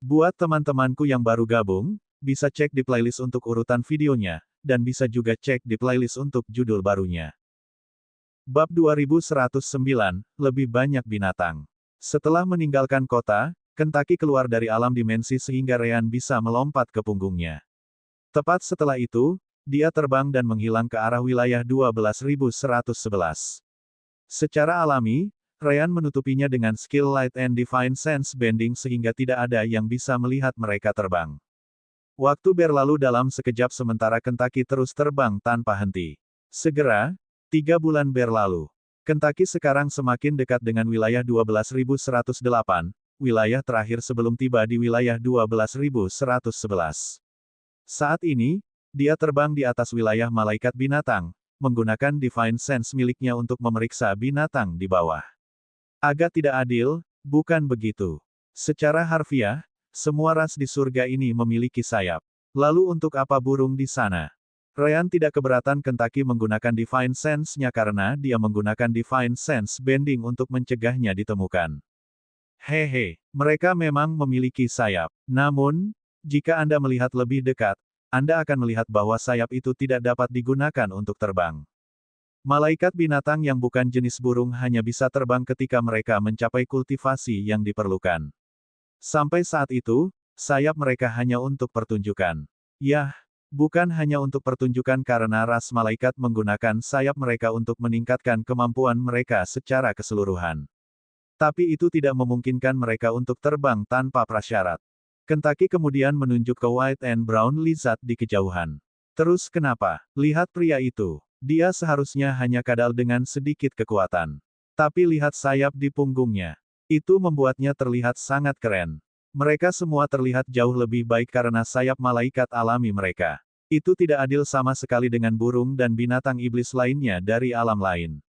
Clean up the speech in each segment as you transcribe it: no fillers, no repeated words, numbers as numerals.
Buat teman-temanku yang baru gabung, bisa cek di playlist untuk urutan videonya, dan bisa juga cek di playlist untuk judul barunya. Bab 2109, Lebih Banyak Binatang. Setelah meninggalkan kota, Kentucky keluar dari alam dimensi sehingga Ryan bisa melompat ke punggungnya. Tepat setelah itu, dia terbang dan menghilang ke arah wilayah 12.111. Secara alami, Ryan menutupinya dengan skill Light and Divine Sense Bending sehingga tidak ada yang bisa melihat mereka terbang. Waktu berlalu dalam sekejap sementara Kentucky terus terbang tanpa henti. Segera, 3 bulan berlalu. Kentucky sekarang semakin dekat dengan wilayah 12.108, wilayah terakhir sebelum tiba di wilayah 12.111. Saat ini, dia terbang di atas wilayah malaikat binatang, menggunakan Divine Sense miliknya untuk memeriksa binatang di bawah. Agak tidak adil, bukan begitu? Secara harfiah, semua ras di surga ini memiliki sayap. Lalu untuk apa burung di sana? Ryan tidak keberatan Kentucky menggunakan Divine Sense-nya karena dia menggunakan Divine Sense Bending untuk mencegahnya ditemukan. Hehe, mereka memang memiliki sayap. Namun, jika Anda melihat lebih dekat, Anda akan melihat bahwa sayap itu tidak dapat digunakan untuk terbang. Malaikat binatang yang bukan jenis burung hanya bisa terbang ketika mereka mencapai kultivasi yang diperlukan. Sampai saat itu, sayap mereka hanya untuk pertunjukan. Yah, bukan hanya untuk pertunjukan karena ras malaikat menggunakan sayap mereka untuk meningkatkan kemampuan mereka secara keseluruhan. Tapi itu tidak memungkinkan mereka untuk terbang tanpa prasyarat. Kentucky kemudian menunjuk ke White and Brown Lizard di kejauhan. Terus kenapa? Lihat pria itu. Dia seharusnya hanya kadal dengan sedikit kekuatan. Tapi lihat sayap di punggungnya. Itu membuatnya terlihat sangat keren. Mereka semua terlihat jauh lebih baik karena sayap malaikat alami mereka. Itu tidak adil sama sekali dengan burung dan binatang iblis lainnya dari alam lain.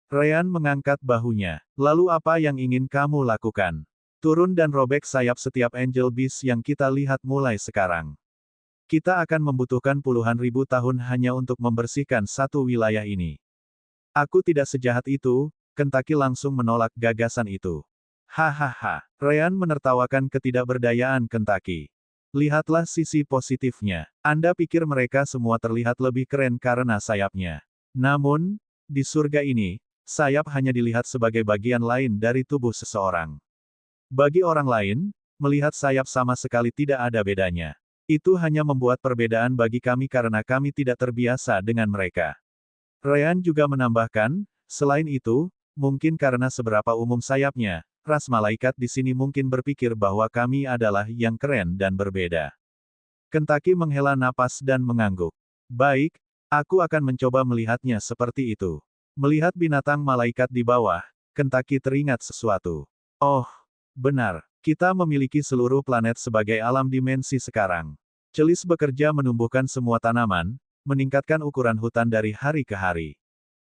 Ryan mengangkat bahunya. Lalu apa yang ingin kamu lakukan? Turun dan robek sayap setiap Angel Beast yang kita lihat mulai sekarang. Kita akan membutuhkan puluhan ribu tahun hanya untuk membersihkan satu wilayah ini. Aku tidak sejahat itu, Kentucky langsung menolak gagasan itu. Hahaha, Ryan menertawakan ketidakberdayaan Kentucky. Lihatlah sisi positifnya. Anda pikir mereka semua terlihat lebih keren karena sayapnya. Namun, di surga ini, sayap hanya dilihat sebagai bagian lain dari tubuh seseorang. Bagi orang lain, melihat sayap sama sekali tidak ada bedanya. Itu hanya membuat perbedaan bagi kami karena kami tidak terbiasa dengan mereka. Ryan juga menambahkan, selain itu, mungkin karena seberapa umum sayapnya, ras malaikat di sini mungkin berpikir bahwa kami adalah yang keren dan berbeda. Kentucky menghela napas dan mengangguk. Baik, aku akan mencoba melihatnya seperti itu. Melihat binatang malaikat di bawah, Kentucky teringat sesuatu. Oh, benar, kita memiliki seluruh planet sebagai alam dimensi sekarang. Celis bekerja menumbuhkan semua tanaman, meningkatkan ukuran hutan dari hari ke hari.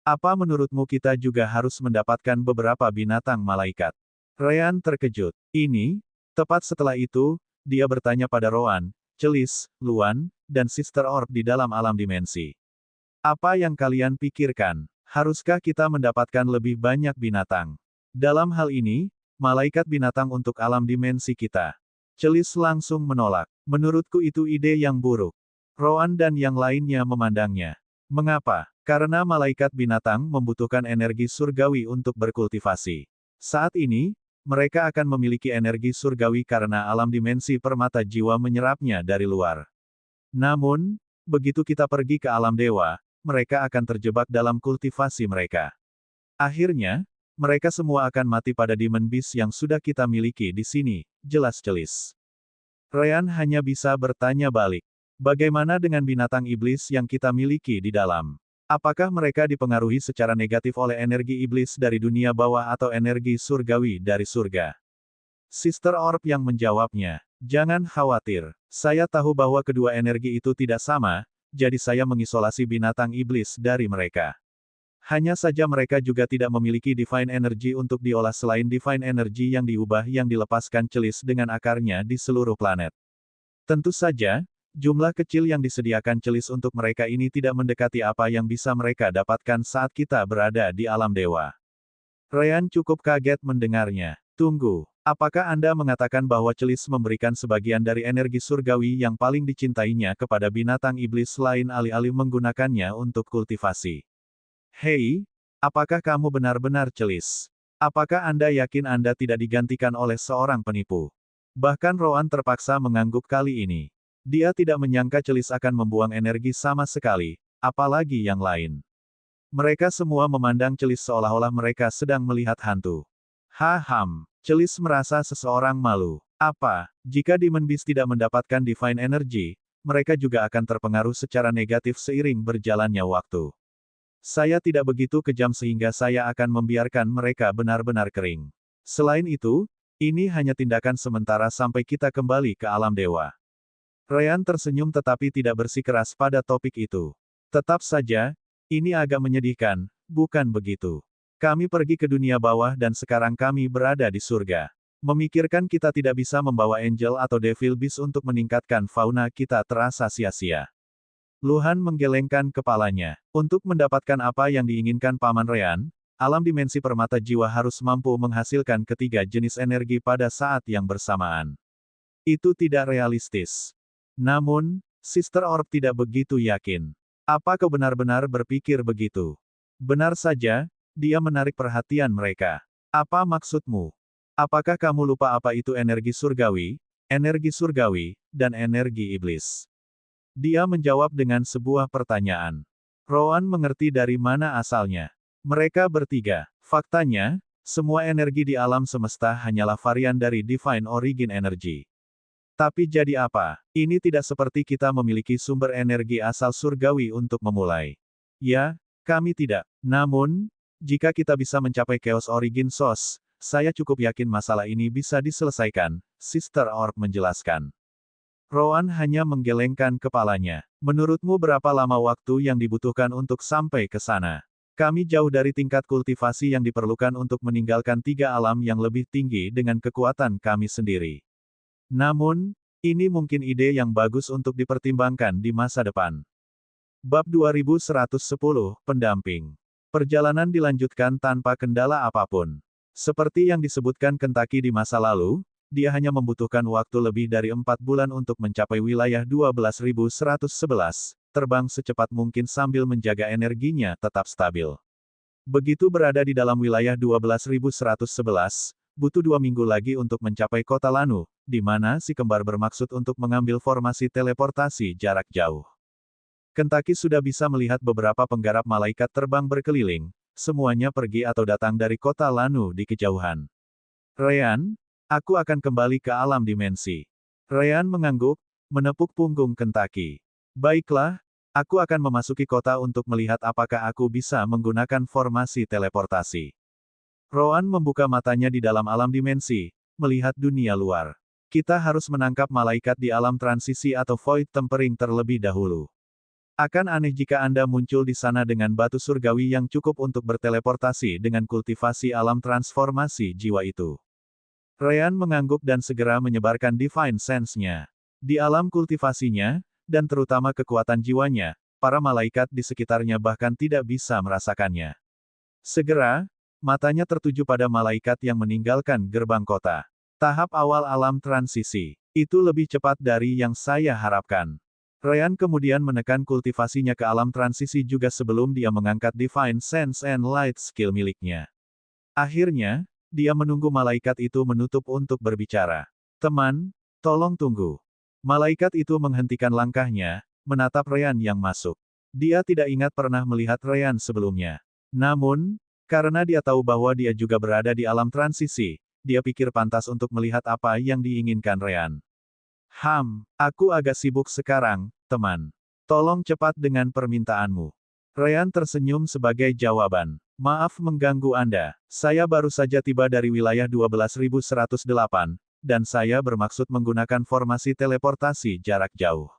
Apa menurutmu kita juga harus mendapatkan beberapa binatang malaikat? Ryan terkejut. Ini, tepat setelah itu, dia bertanya pada Rowan, Celis, Luan, dan Sister Orb di dalam alam dimensi. Apa yang kalian pikirkan? Haruskah kita mendapatkan lebih banyak binatang? Dalam hal ini, malaikat binatang untuk alam dimensi kita. Celis langsung menolak. Menurutku itu ide yang buruk. Rowan dan yang lainnya memandangnya. Mengapa? Karena malaikat binatang membutuhkan energi surgawi untuk berkultivasi. Saat ini, mereka akan memiliki energi surgawi karena alam dimensi permata jiwa menyerapnya dari luar. Namun, begitu kita pergi ke alam dewa, mereka akan terjebak dalam kultivasi mereka. Akhirnya, mereka semua akan mati pada Demon Beast yang sudah kita miliki di sini, jelas Celis. Ryan hanya bisa bertanya balik. Bagaimana dengan binatang iblis yang kita miliki di dalam? Apakah mereka dipengaruhi secara negatif oleh energi iblis dari dunia bawah atau energi surgawi dari surga? Sister Orb yang menjawabnya. Jangan khawatir. Saya tahu bahwa kedua energi itu tidak sama, jadi saya mengisolasi binatang iblis dari mereka. Hanya saja mereka juga tidak memiliki Divine Energy untuk diolah selain Divine Energy yang diubah yang dilepaskan Celis dengan akarnya di seluruh planet. Tentu saja, jumlah kecil yang disediakan Celis untuk mereka ini tidak mendekati apa yang bisa mereka dapatkan saat kita berada di alam dewa. Ryan cukup kaget mendengarnya. Tunggu, Apakah Anda mengatakan bahwa Celis memberikan sebagian dari energi surgawi yang paling dicintainya kepada binatang iblis lain alih-alih menggunakannya untuk kultivasi? Hei, apakah kamu benar-benar Celis? Apakah Anda yakin Anda tidak digantikan oleh seorang penipu? Bahkan Rowan terpaksa mengangguk kali ini. Dia tidak menyangka Celis akan membuang energi sama sekali, apalagi yang lain. Mereka semua memandang Celis seolah-olah mereka sedang melihat hantu. Haham. Celis merasa seseorang malu. Apa, jika Demon Beast tidak mendapatkan Divine Energy, mereka juga akan terpengaruh secara negatif seiring berjalannya waktu. Saya tidak begitu kejam sehingga saya akan membiarkan mereka benar-benar kering. Selain itu, ini hanya tindakan sementara sampai kita kembali ke alam dewa. Ryan tersenyum tetapi tidak bersikeras pada topik itu. Tetap saja, ini agak menyedihkan, bukan begitu? Kami pergi ke dunia bawah dan sekarang kami berada di surga. Memikirkan kita tidak bisa membawa Angel atau Devil Beast untuk meningkatkan fauna kita terasa sia-sia. Luhan menggelengkan kepalanya. Untuk mendapatkan apa yang diinginkan Paman Ryan, alam dimensi permata jiwa harus mampu menghasilkan ketiga jenis energi pada saat yang bersamaan. Itu tidak realistis. Namun, Sister Orb tidak begitu yakin. Apa kau benar-benar berpikir begitu? Benar saja, dia menarik perhatian mereka. Apa maksudmu? Apakah kamu lupa apa itu energi surgawi, dan energi iblis? Dia menjawab dengan sebuah pertanyaan. Rowan mengerti dari mana asalnya. Mereka bertiga. Faktanya, semua energi di alam semesta hanyalah varian dari Divine Origin Energy. Tapi jadi apa? Ini tidak seperti kita memiliki sumber energi asal surgawi untuk memulai. Ya, kami tidak. Namun, jika kita bisa mencapai Chaos Origin Source, saya cukup yakin masalah ini bisa diselesaikan, Sister Orb menjelaskan. Rowan hanya menggelengkan kepalanya. Menurutmu berapa lama waktu yang dibutuhkan untuk sampai ke sana? Kami jauh dari tingkat kultivasi yang diperlukan untuk meninggalkan tiga alam yang lebih tinggi dengan kekuatan kami sendiri. Namun, ini mungkin ide yang bagus untuk dipertimbangkan di masa depan. Bab 2110, Pendamping. Perjalanan dilanjutkan tanpa kendala apapun. Seperti yang disebutkan Kentucky di masa lalu, dia hanya membutuhkan waktu lebih dari 4 bulan untuk mencapai wilayah 12.111, terbang secepat mungkin sambil menjaga energinya tetap stabil. Begitu berada di dalam wilayah 12.111, butuh 2 minggu lagi untuk mencapai kota Lanu, di mana si kembar bermaksud untuk mengambil formasi teleportasi jarak jauh. Kentucky sudah bisa melihat beberapa penggarap malaikat terbang berkeliling, semuanya pergi atau datang dari kota Lanu di kejauhan. Ryan, aku akan kembali ke alam dimensi. Ryan mengangguk, menepuk punggung Kentucky. Baiklah, aku akan memasuki kota untuk melihat apakah aku bisa menggunakan formasi teleportasi. Rowan membuka matanya di dalam alam dimensi, melihat dunia luar. Kita harus menangkap malaikat di alam transisi atau void tempering terlebih dahulu. Akan aneh jika Anda muncul di sana dengan batu surgawi yang cukup untuk berteleportasi dengan kultivasi alam transformasi jiwa itu. Ryan mengangguk dan segera menyebarkan Divine Sense-nya. Di alam kultivasinya, dan terutama kekuatan jiwanya, para malaikat di sekitarnya bahkan tidak bisa merasakannya. Segera, matanya tertuju pada malaikat yang meninggalkan gerbang kota. Tahap awal alam transisi. Itu lebih cepat dari yang saya harapkan. Ryan kemudian menekan kultivasinya ke alam transisi juga sebelum dia mengangkat Divine Sense and Light skill miliknya. Akhirnya, dia menunggu malaikat itu menutup untuk berbicara. Teman, tolong tunggu. Malaikat itu menghentikan langkahnya, menatap Ryan yang masuk. Dia tidak ingat pernah melihat Ryan sebelumnya. Namun, karena dia tahu bahwa dia juga berada di alam transisi, dia pikir pantas untuk melihat apa yang diinginkan Ryan. Aku agak sibuk sekarang, teman. Tolong cepat dengan permintaanmu. Ryan tersenyum sebagai jawaban. Maaf mengganggu Anda. Saya baru saja tiba dari wilayah 12.108, dan saya bermaksud menggunakan formasi teleportasi jarak jauh.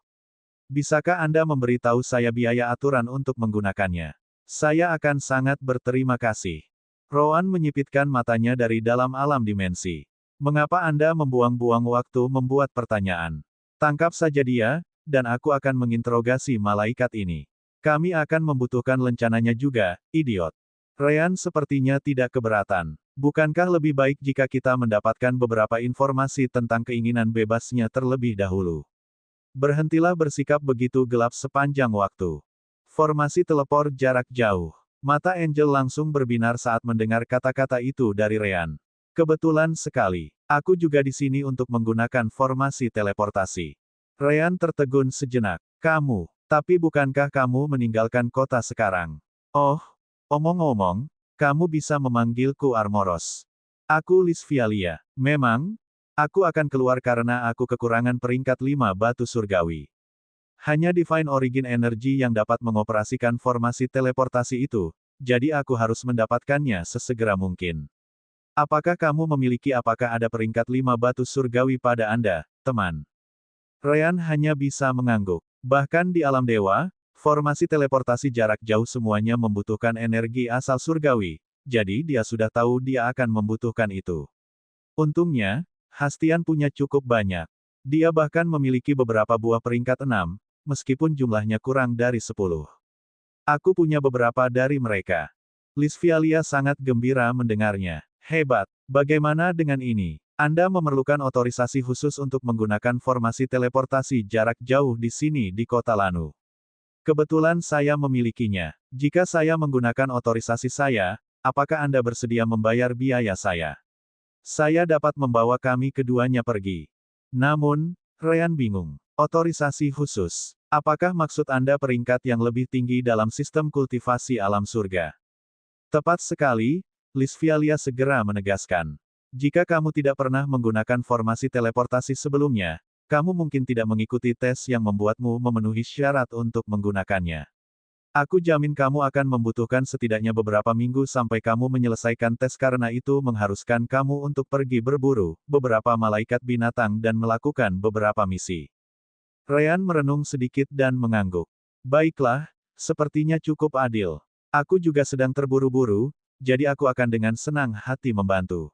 Bisakah Anda memberitahu saya biaya aturan untuk menggunakannya? Saya akan sangat berterima kasih. Rowan menyipitkan matanya dari dalam alam dimensi. Mengapa Anda membuang-buang waktu membuat pertanyaan? Tangkap saja dia, dan aku akan menginterogasi malaikat ini. Kami akan membutuhkan lencananya juga, idiot. Ryan sepertinya tidak keberatan. Bukankah lebih baik jika kita mendapatkan beberapa informasi tentang keinginan bebasnya terlebih dahulu? Berhentilah bersikap begitu gelap sepanjang waktu. Formasi teleport jarak jauh. Mata Angel langsung berbinar saat mendengar kata-kata itu dari Ryan. Kebetulan sekali, aku juga di sini untuk menggunakan formasi teleportasi. Ryan tertegun sejenak. Kamu, tapi bukankah kamu meninggalkan kota sekarang? Oh, omong-omong, kamu bisa memanggilku Armoros. Aku Lisvialia. Memang, aku akan keluar karena aku kekurangan peringkat 5 batu surgawi. Hanya Divine Origin Energy yang dapat mengoperasikan formasi teleportasi itu, jadi aku harus mendapatkannya sesegera mungkin. Apakah kamu memiliki apakah ada peringkat 5 batu surgawi pada Anda, teman? Ryan hanya bisa mengangguk. Bahkan di alam dewa, formasi teleportasi jarak jauh semuanya membutuhkan energi asal surgawi, jadi dia sudah tahu dia akan membutuhkan itu. Untungnya, Hastian punya cukup banyak. Dia bahkan memiliki beberapa buah peringkat 6, meskipun jumlahnya kurang dari 10. Aku punya beberapa dari mereka. Lisvialia sangat gembira mendengarnya. Hebat. Bagaimana dengan ini? Anda memerlukan otorisasi khusus untuk menggunakan formasi teleportasi jarak jauh di sini di kota Lanu. Kebetulan saya memilikinya. Jika saya menggunakan otorisasi saya, apakah Anda bersedia membayar biaya saya? Saya dapat membawa kami keduanya pergi. Namun, Ryan bingung. Otorisasi khusus. Apakah maksud Anda peringkat yang lebih tinggi dalam sistem kultivasi alam surga? Tepat sekali, Lisvialia segera menegaskan. Jika kamu tidak pernah menggunakan formasi teleportasi sebelumnya, kamu mungkin tidak mengikuti tes yang membuatmu memenuhi syarat untuk menggunakannya. Aku jamin kamu akan membutuhkan setidaknya beberapa minggu sampai kamu menyelesaikan tes karena itu mengharuskan kamu untuk pergi berburu, beberapa malaikat binatang dan melakukan beberapa misi. Ryan merenung sedikit dan mengangguk. Baiklah, sepertinya cukup adil. Aku juga sedang terburu-buru, jadi aku akan dengan senang hati membantu.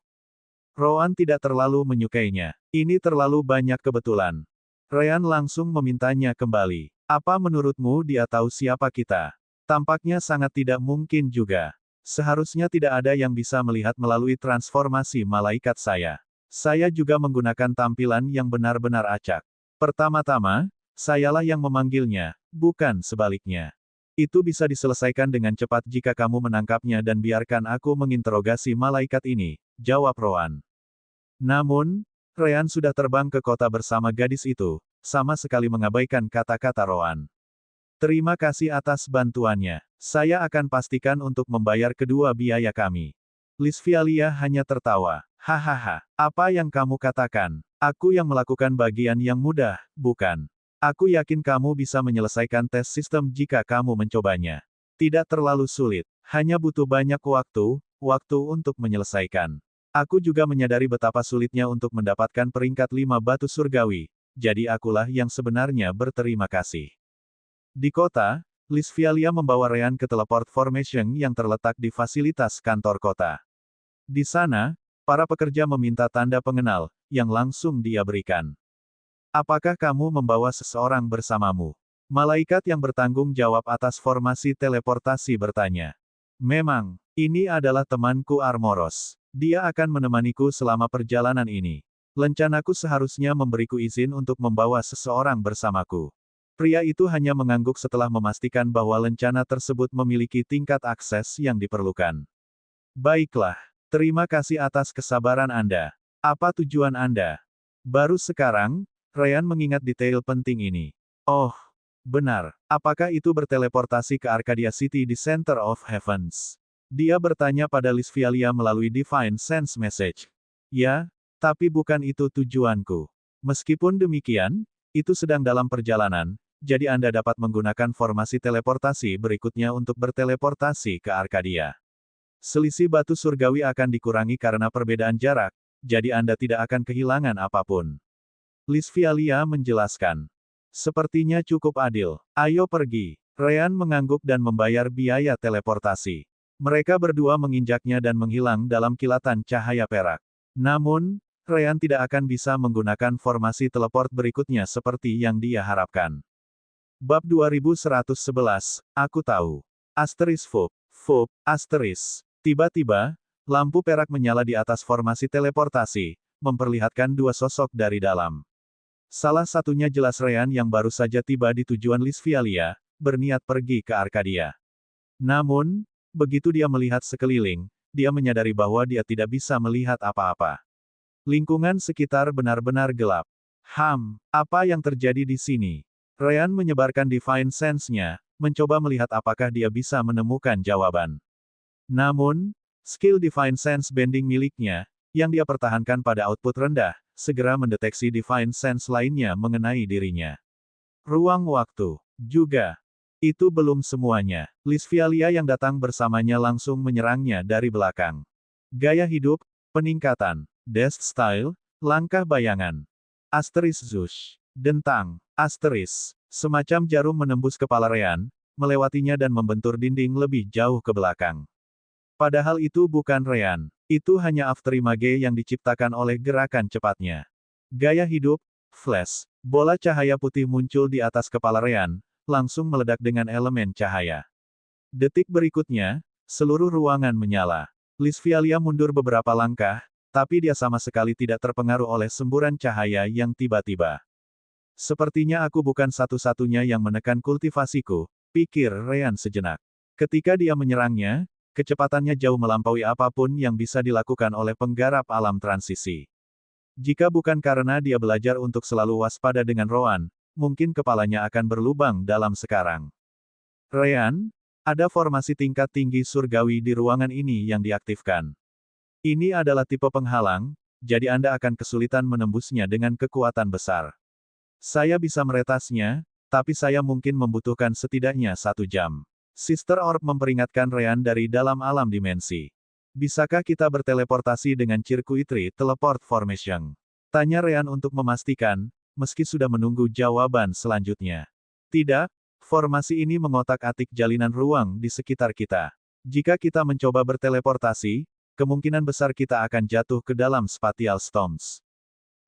Rowan tidak terlalu menyukainya. Ini terlalu banyak kebetulan. Ryan langsung memintanya kembali. Apa menurutmu dia tahu siapa kita? Tampaknya sangat tidak mungkin juga. Seharusnya tidak ada yang bisa melihat melalui transformasi malaikat saya. Saya juga menggunakan tampilan yang benar-benar acak. Pertama-tama, sayalah yang memanggilnya, bukan sebaliknya. Itu bisa diselesaikan dengan cepat jika kamu menangkapnya dan biarkan aku menginterogasi malaikat ini, jawab Rowan. Namun, Ryan sudah terbang ke kota bersama gadis itu, sama sekali mengabaikan kata-kata Rowan. Terima kasih atas bantuannya. Saya akan pastikan untuk membayar kedua biaya kami. Lisvialia hanya tertawa. Hahaha, apa yang kamu katakan? Aku yang melakukan bagian yang mudah, bukan? Aku yakin kamu bisa menyelesaikan tes sistem jika kamu mencobanya. Tidak terlalu sulit, hanya butuh banyak waktu untuk menyelesaikan. Aku juga menyadari betapa sulitnya untuk mendapatkan peringkat 5 batu surgawi, jadi akulah yang sebenarnya berterima kasih. Di kota, Lisvialia membawa Ryan ke teleport formation yang terletak di fasilitas kantor kota. Di sana, para pekerja meminta tanda pengenal, yang langsung dia berikan. Apakah kamu membawa seseorang bersamamu? Malaikat yang bertanggung jawab atas formasi teleportasi bertanya. Memang, ini adalah temanku Armoros. Dia akan menemaniku selama perjalanan ini. Lencanaku seharusnya memberiku izin untuk membawa seseorang bersamaku. Pria itu hanya mengangguk setelah memastikan bahwa lencana tersebut memiliki tingkat akses yang diperlukan. Baiklah, terima kasih atas kesabaran Anda. Apa tujuan Anda? Baru sekarang, Ryan mengingat detail penting ini. Oh, benar. Apakah itu berteleportasi ke Arcadia City di Center of Heavens? Dia bertanya pada Lisvialia melalui Divine Sense Message. Ya, tapi bukan itu tujuanku. Meskipun demikian, itu sedang dalam perjalanan, jadi Anda dapat menggunakan formasi teleportasi berikutnya untuk berteleportasi ke Arcadia. Selisih batu surgawi akan dikurangi karena perbedaan jarak, jadi Anda tidak akan kehilangan apapun. Lisvialia menjelaskan. Sepertinya cukup adil. Ayo pergi. Ryan mengangguk dan membayar biaya teleportasi. Mereka berdua menginjaknya dan menghilang dalam kilatan cahaya perak. Namun, Ryan tidak akan bisa menggunakan formasi teleport berikutnya seperti yang dia harapkan. Bab 2111, aku tahu. Asteris Fop, Fop, Asteris. Tiba-tiba, Lampu perak menyala di atas formasi teleportasi, memperlihatkan dua sosok dari dalam. Salah satunya jelas Ryan yang baru saja tiba di tujuan Lisvialia, berniat pergi ke Arkadia. Namun, begitu dia melihat sekeliling, dia menyadari bahwa dia tidak bisa melihat apa-apa. Lingkungan sekitar benar-benar gelap. Apa yang terjadi di sini? Ryan menyebarkan Divine Sense-nya, mencoba melihat apakah dia bisa menemukan jawaban. Namun, skill Divine Sense Bending miliknya, yang dia pertahankan pada output rendah, segera mendeteksi Divine Sense lainnya mengenai dirinya. Ruang waktu. Juga. Itu belum semuanya. Lisvialia yang datang bersamanya langsung menyerangnya dari belakang. Gaya hidup, peningkatan, Death Style, langkah bayangan. Zush. Dentang. Semacam jarum menembus kepala Ryan, melewatinya dan membentur dinding lebih jauh ke belakang. Padahal itu bukan Ryan. Itu hanya Afterimage yang diciptakan oleh gerakan cepatnya. Gaya hidup, flash. Bola cahaya putih muncul di atas kepala Ryan, langsung meledak dengan elemen cahaya. Detik berikutnya, seluruh ruangan menyala. Lisvialia mundur beberapa langkah, tapi dia sama sekali tidak terpengaruh oleh semburan cahaya yang tiba-tiba. Sepertinya aku bukan satu-satunya yang menekan kultivasiku, pikir Ryan sejenak. Ketika dia menyerangnya, kecepatannya jauh melampaui apapun yang bisa dilakukan oleh penggarap alam transisi. Jika bukan karena dia belajar untuk selalu waspada dengan Roan, mungkin kepalanya akan berlubang dalam sekarang. Ryan, ada formasi tingkat tinggi surgawi di ruangan ini yang diaktifkan. Ini adalah tipe penghalang, jadi Anda akan kesulitan menembusnya dengan kekuatan besar. Saya bisa meretasnya, tapi saya mungkin membutuhkan setidaknya 1 jam. Sister Orb memperingatkan Ryan dari dalam alam dimensi. Bisakah kita berteleportasi dengan circuitry teleport formation? Tanya Ryan untuk memastikan, meski sudah menunggu jawaban selanjutnya. Tidak, formasi ini mengotak-atik jalinan ruang di sekitar kita. Jika kita mencoba berteleportasi, kemungkinan besar kita akan jatuh ke dalam spatial storms.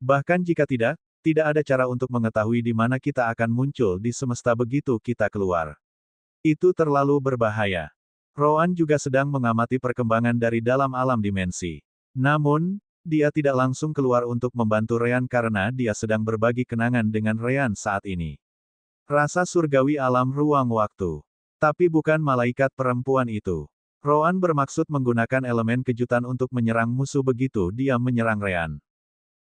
Bahkan jika tidak ada cara untuk mengetahui di mana kita akan muncul di semesta begitu kita keluar. Itu terlalu berbahaya. Roan juga sedang mengamati perkembangan dari dalam alam dimensi. Namun, dia tidak langsung keluar untuk membantu Ryan karena dia sedang berbagi kenangan dengan Ryan saat ini. Rasa surgawi alam ruang waktu. Tapi bukan malaikat perempuan itu. Roan bermaksud menggunakan elemen kejutan untuk menyerang musuh begitu dia menyerang Ryan.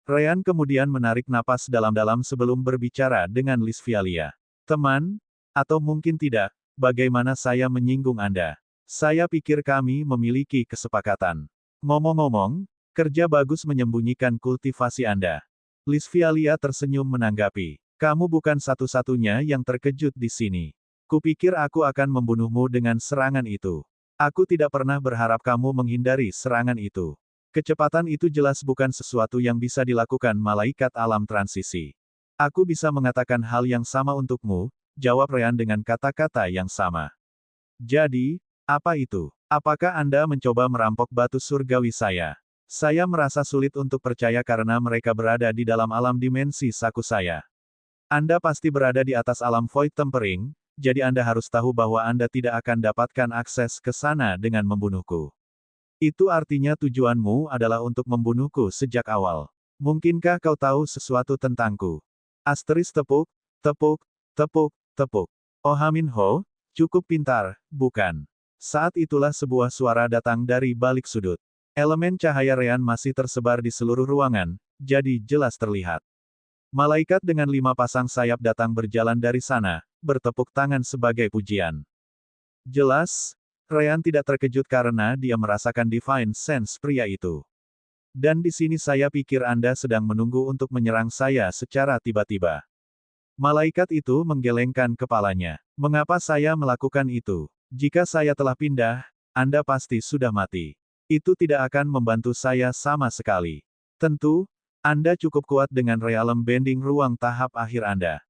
Ryan kemudian menarik napas dalam-dalam sebelum berbicara dengan Lisvialia. Teman, atau mungkin tidak, bagaimana saya menyinggung Anda? Saya pikir kami memiliki kesepakatan. Ngomong-ngomong, kerja bagus menyembunyikan kultivasi Anda. Lisvialia tersenyum menanggapi. Kamu bukan satu-satunya yang terkejut di sini. Kupikir aku akan membunuhmu dengan serangan itu. Aku tidak pernah berharap kamu menghindari serangan itu. Kecepatan itu jelas bukan sesuatu yang bisa dilakukan malaikat alam transisi. Aku bisa mengatakan hal yang sama untukmu, jawab Ryan dengan kata-kata yang sama. Jadi, apa itu? Apakah Anda mencoba merampok batu surgawi saya? Saya merasa sulit untuk percaya karena mereka berada di dalam alam dimensi saku saya. Anda pasti berada di atas alam void tempering, jadi Anda harus tahu bahwa Anda tidak akan dapatkan akses ke sana dengan membunuhku. Itu artinya tujuanmu adalah untuk membunuhku sejak awal. Mungkinkah kau tahu sesuatu tentangku? Tepuk, tepuk, tepuk, tepuk. Oh Minho, cukup pintar, bukan? Saat itulah sebuah suara datang dari balik sudut. Elemen cahaya Ryan masih tersebar di seluruh ruangan, jadi jelas terlihat. Malaikat dengan 5 pasang sayap datang berjalan dari sana, bertepuk tangan sebagai pujian. Jelas, Ryan tidak terkejut karena dia merasakan Divine Sense pria itu. Dan di sini saya pikir Anda sedang menunggu untuk menyerang saya secara tiba-tiba. Malaikat itu menggelengkan kepalanya. Mengapa saya melakukan itu? Jika saya telah pindah, Anda pasti sudah mati. Itu tidak akan membantu saya sama sekali. Tentu, Anda cukup kuat dengan realm bending ruang tahap akhir Anda.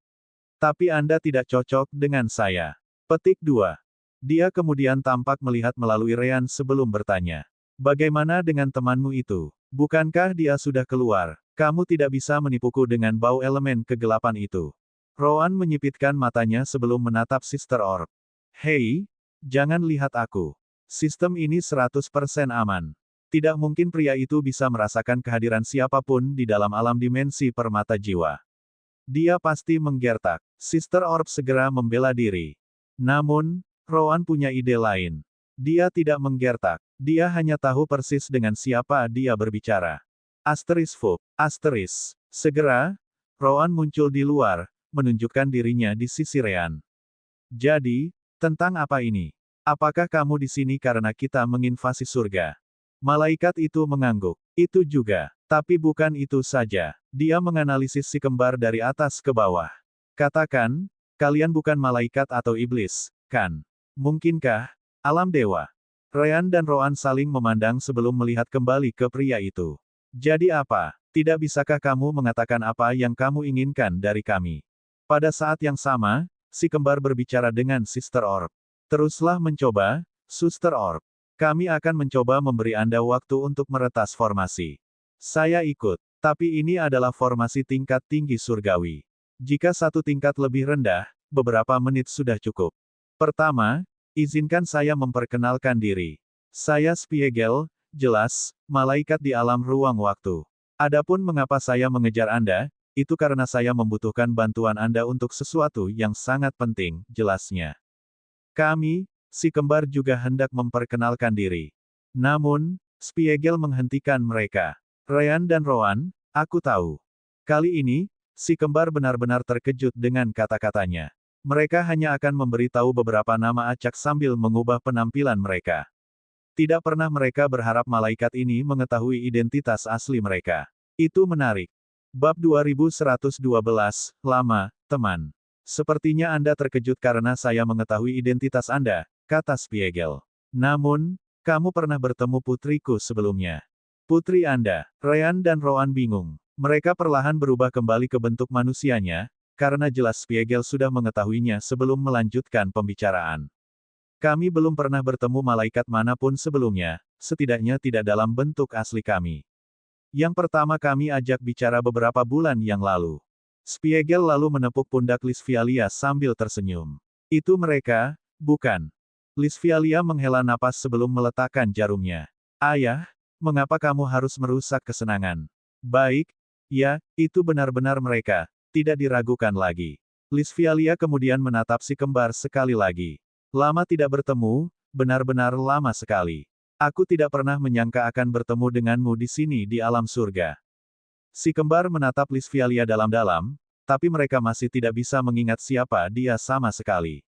Tapi Anda tidak cocok dengan saya. Petik 2. Dia kemudian tampak melihat melalui Ryan sebelum bertanya. Bagaimana dengan temanmu itu? Bukankah dia sudah keluar? Kamu tidak bisa menipuku dengan bau elemen kegelapan itu. Roan menyipitkan matanya sebelum menatap Sister Orb. Hei, jangan lihat aku. Sistem ini 100% aman. Tidak mungkin pria itu bisa merasakan kehadiran siapapun di dalam alam dimensi permata jiwa. Dia pasti menggertak. Sister Orb segera membela diri. Namun, Rowan punya ide lain. Dia tidak menggertak. Dia hanya tahu persis dengan siapa dia berbicara. Asteris. Segera, Rowan muncul di luar, menunjukkan dirinya di sisi Ryan. Jadi, tentang apa ini? Apakah kamu di sini karena kita menginvasi surga? Malaikat itu mengangguk. Itu juga. Tapi bukan itu saja. Dia menganalisis si kembar dari atas ke bawah. Katakan, kalian bukan malaikat atau iblis, kan? Mungkinkah? Alam dewa. Ryan dan Rowan saling memandang sebelum melihat kembali ke pria itu. Jadi apa? Tidak bisakah kamu mengatakan apa yang kamu inginkan dari kami? Pada saat yang sama, si kembar berbicara dengan Sister Orb. Teruslah mencoba, Sister Orb. Kami akan mencoba memberi Anda waktu untuk meretas formasi. Saya ikut, tapi ini adalah formasi tingkat tinggi surgawi. Jika satu tingkat lebih rendah, beberapa menit sudah cukup. Pertama, izinkan saya memperkenalkan diri. Saya Spiegel, jelas, malaikat di alam ruang waktu. Adapun mengapa saya mengejar Anda, itu karena saya membutuhkan bantuan Anda untuk sesuatu yang sangat penting, jelasnya. Kami, si kembar juga hendak memperkenalkan diri. Namun, Spiegel menghentikan mereka. Ryan dan Rowan, aku tahu. Kali ini, si kembar benar-benar terkejut dengan kata-katanya. Mereka hanya akan memberitahu beberapa nama acak sambil mengubah penampilan mereka. Tidak pernah mereka berharap malaikat ini mengetahui identitas asli mereka. Itu menarik. Bab 2112, Lama, teman. Sepertinya Anda terkejut karena saya mengetahui identitas Anda, kata Spiegel. Namun, kamu pernah bertemu putriku sebelumnya. Putri Anda, Ryan dan Rowan bingung. Mereka perlahan berubah kembali ke bentuk manusianya, karena jelas Spiegel sudah mengetahuinya sebelum melanjutkan pembicaraan. Kami belum pernah bertemu malaikat manapun sebelumnya, setidaknya tidak dalam bentuk asli kami. Yang pertama kami ajak bicara beberapa bulan yang lalu. Spiegel lalu menepuk pundak Lisvialia sambil tersenyum. Itu mereka, bukan? Lisvialia menghela napas sebelum meletakkan jarumnya. Ayah, mengapa kamu harus merusak kesenangan? Baik, ya, itu benar-benar mereka, tidak diragukan lagi. Lisvialia kemudian menatap si kembar sekali lagi. Lama tidak bertemu, benar-benar lama sekali. Aku tidak pernah menyangka akan bertemu denganmu di sini di alam surga. Si kembar menatap Lisvialia dalam-dalam, tapi mereka masih tidak bisa mengingat siapa dia sama sekali.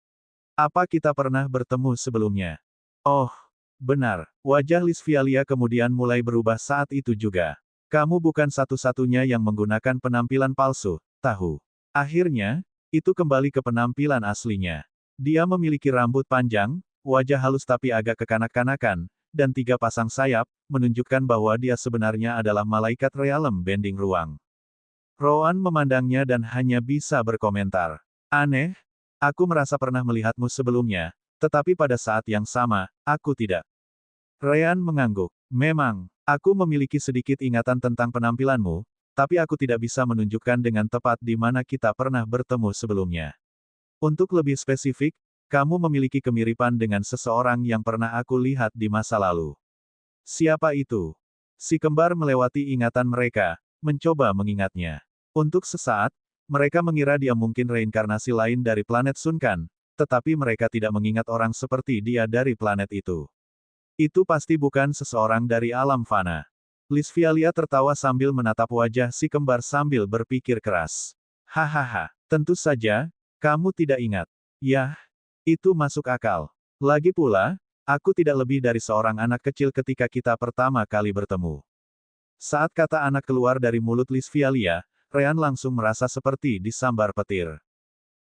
Apa kita pernah bertemu sebelumnya? Oh, benar. Wajah Lisvialia kemudian mulai berubah saat itu juga. Kamu bukan satu-satunya yang menggunakan penampilan palsu, tahu. Akhirnya, itu kembali ke penampilan aslinya. Dia memiliki rambut panjang, wajah halus tapi agak kekanak-kanakan, dan 3 pasang sayap, menunjukkan bahwa dia sebenarnya adalah malaikat realem bending ruang. Rowan memandangnya dan hanya bisa berkomentar. Aneh, aku merasa pernah melihatmu sebelumnya, tetapi pada saat yang sama, aku tidak. Ryan mengangguk. Memang, aku memiliki sedikit ingatan tentang penampilanmu, tapi aku tidak bisa menunjukkan dengan tepat di mana kita pernah bertemu sebelumnya. Untuk lebih spesifik, kamu memiliki kemiripan dengan seseorang yang pernah aku lihat di masa lalu. Siapa itu? Si kembar melewati ingatan mereka, mencoba mengingatnya. Untuk sesaat, mereka mengira dia mungkin reinkarnasi lain dari planet Sunkan, tetapi mereka tidak mengingat orang seperti dia dari planet itu. Itu pasti bukan seseorang dari alam fana. Lisvialia tertawa sambil menatap wajah si kembar sambil berpikir keras. Hahaha, tentu saja, kamu tidak ingat. Yah, itu masuk akal. Lagi pula, aku tidak lebih dari seorang anak kecil ketika kita pertama kali bertemu. Saat kata anak keluar dari mulut Lisvialia, Ryan langsung merasa seperti disambar petir.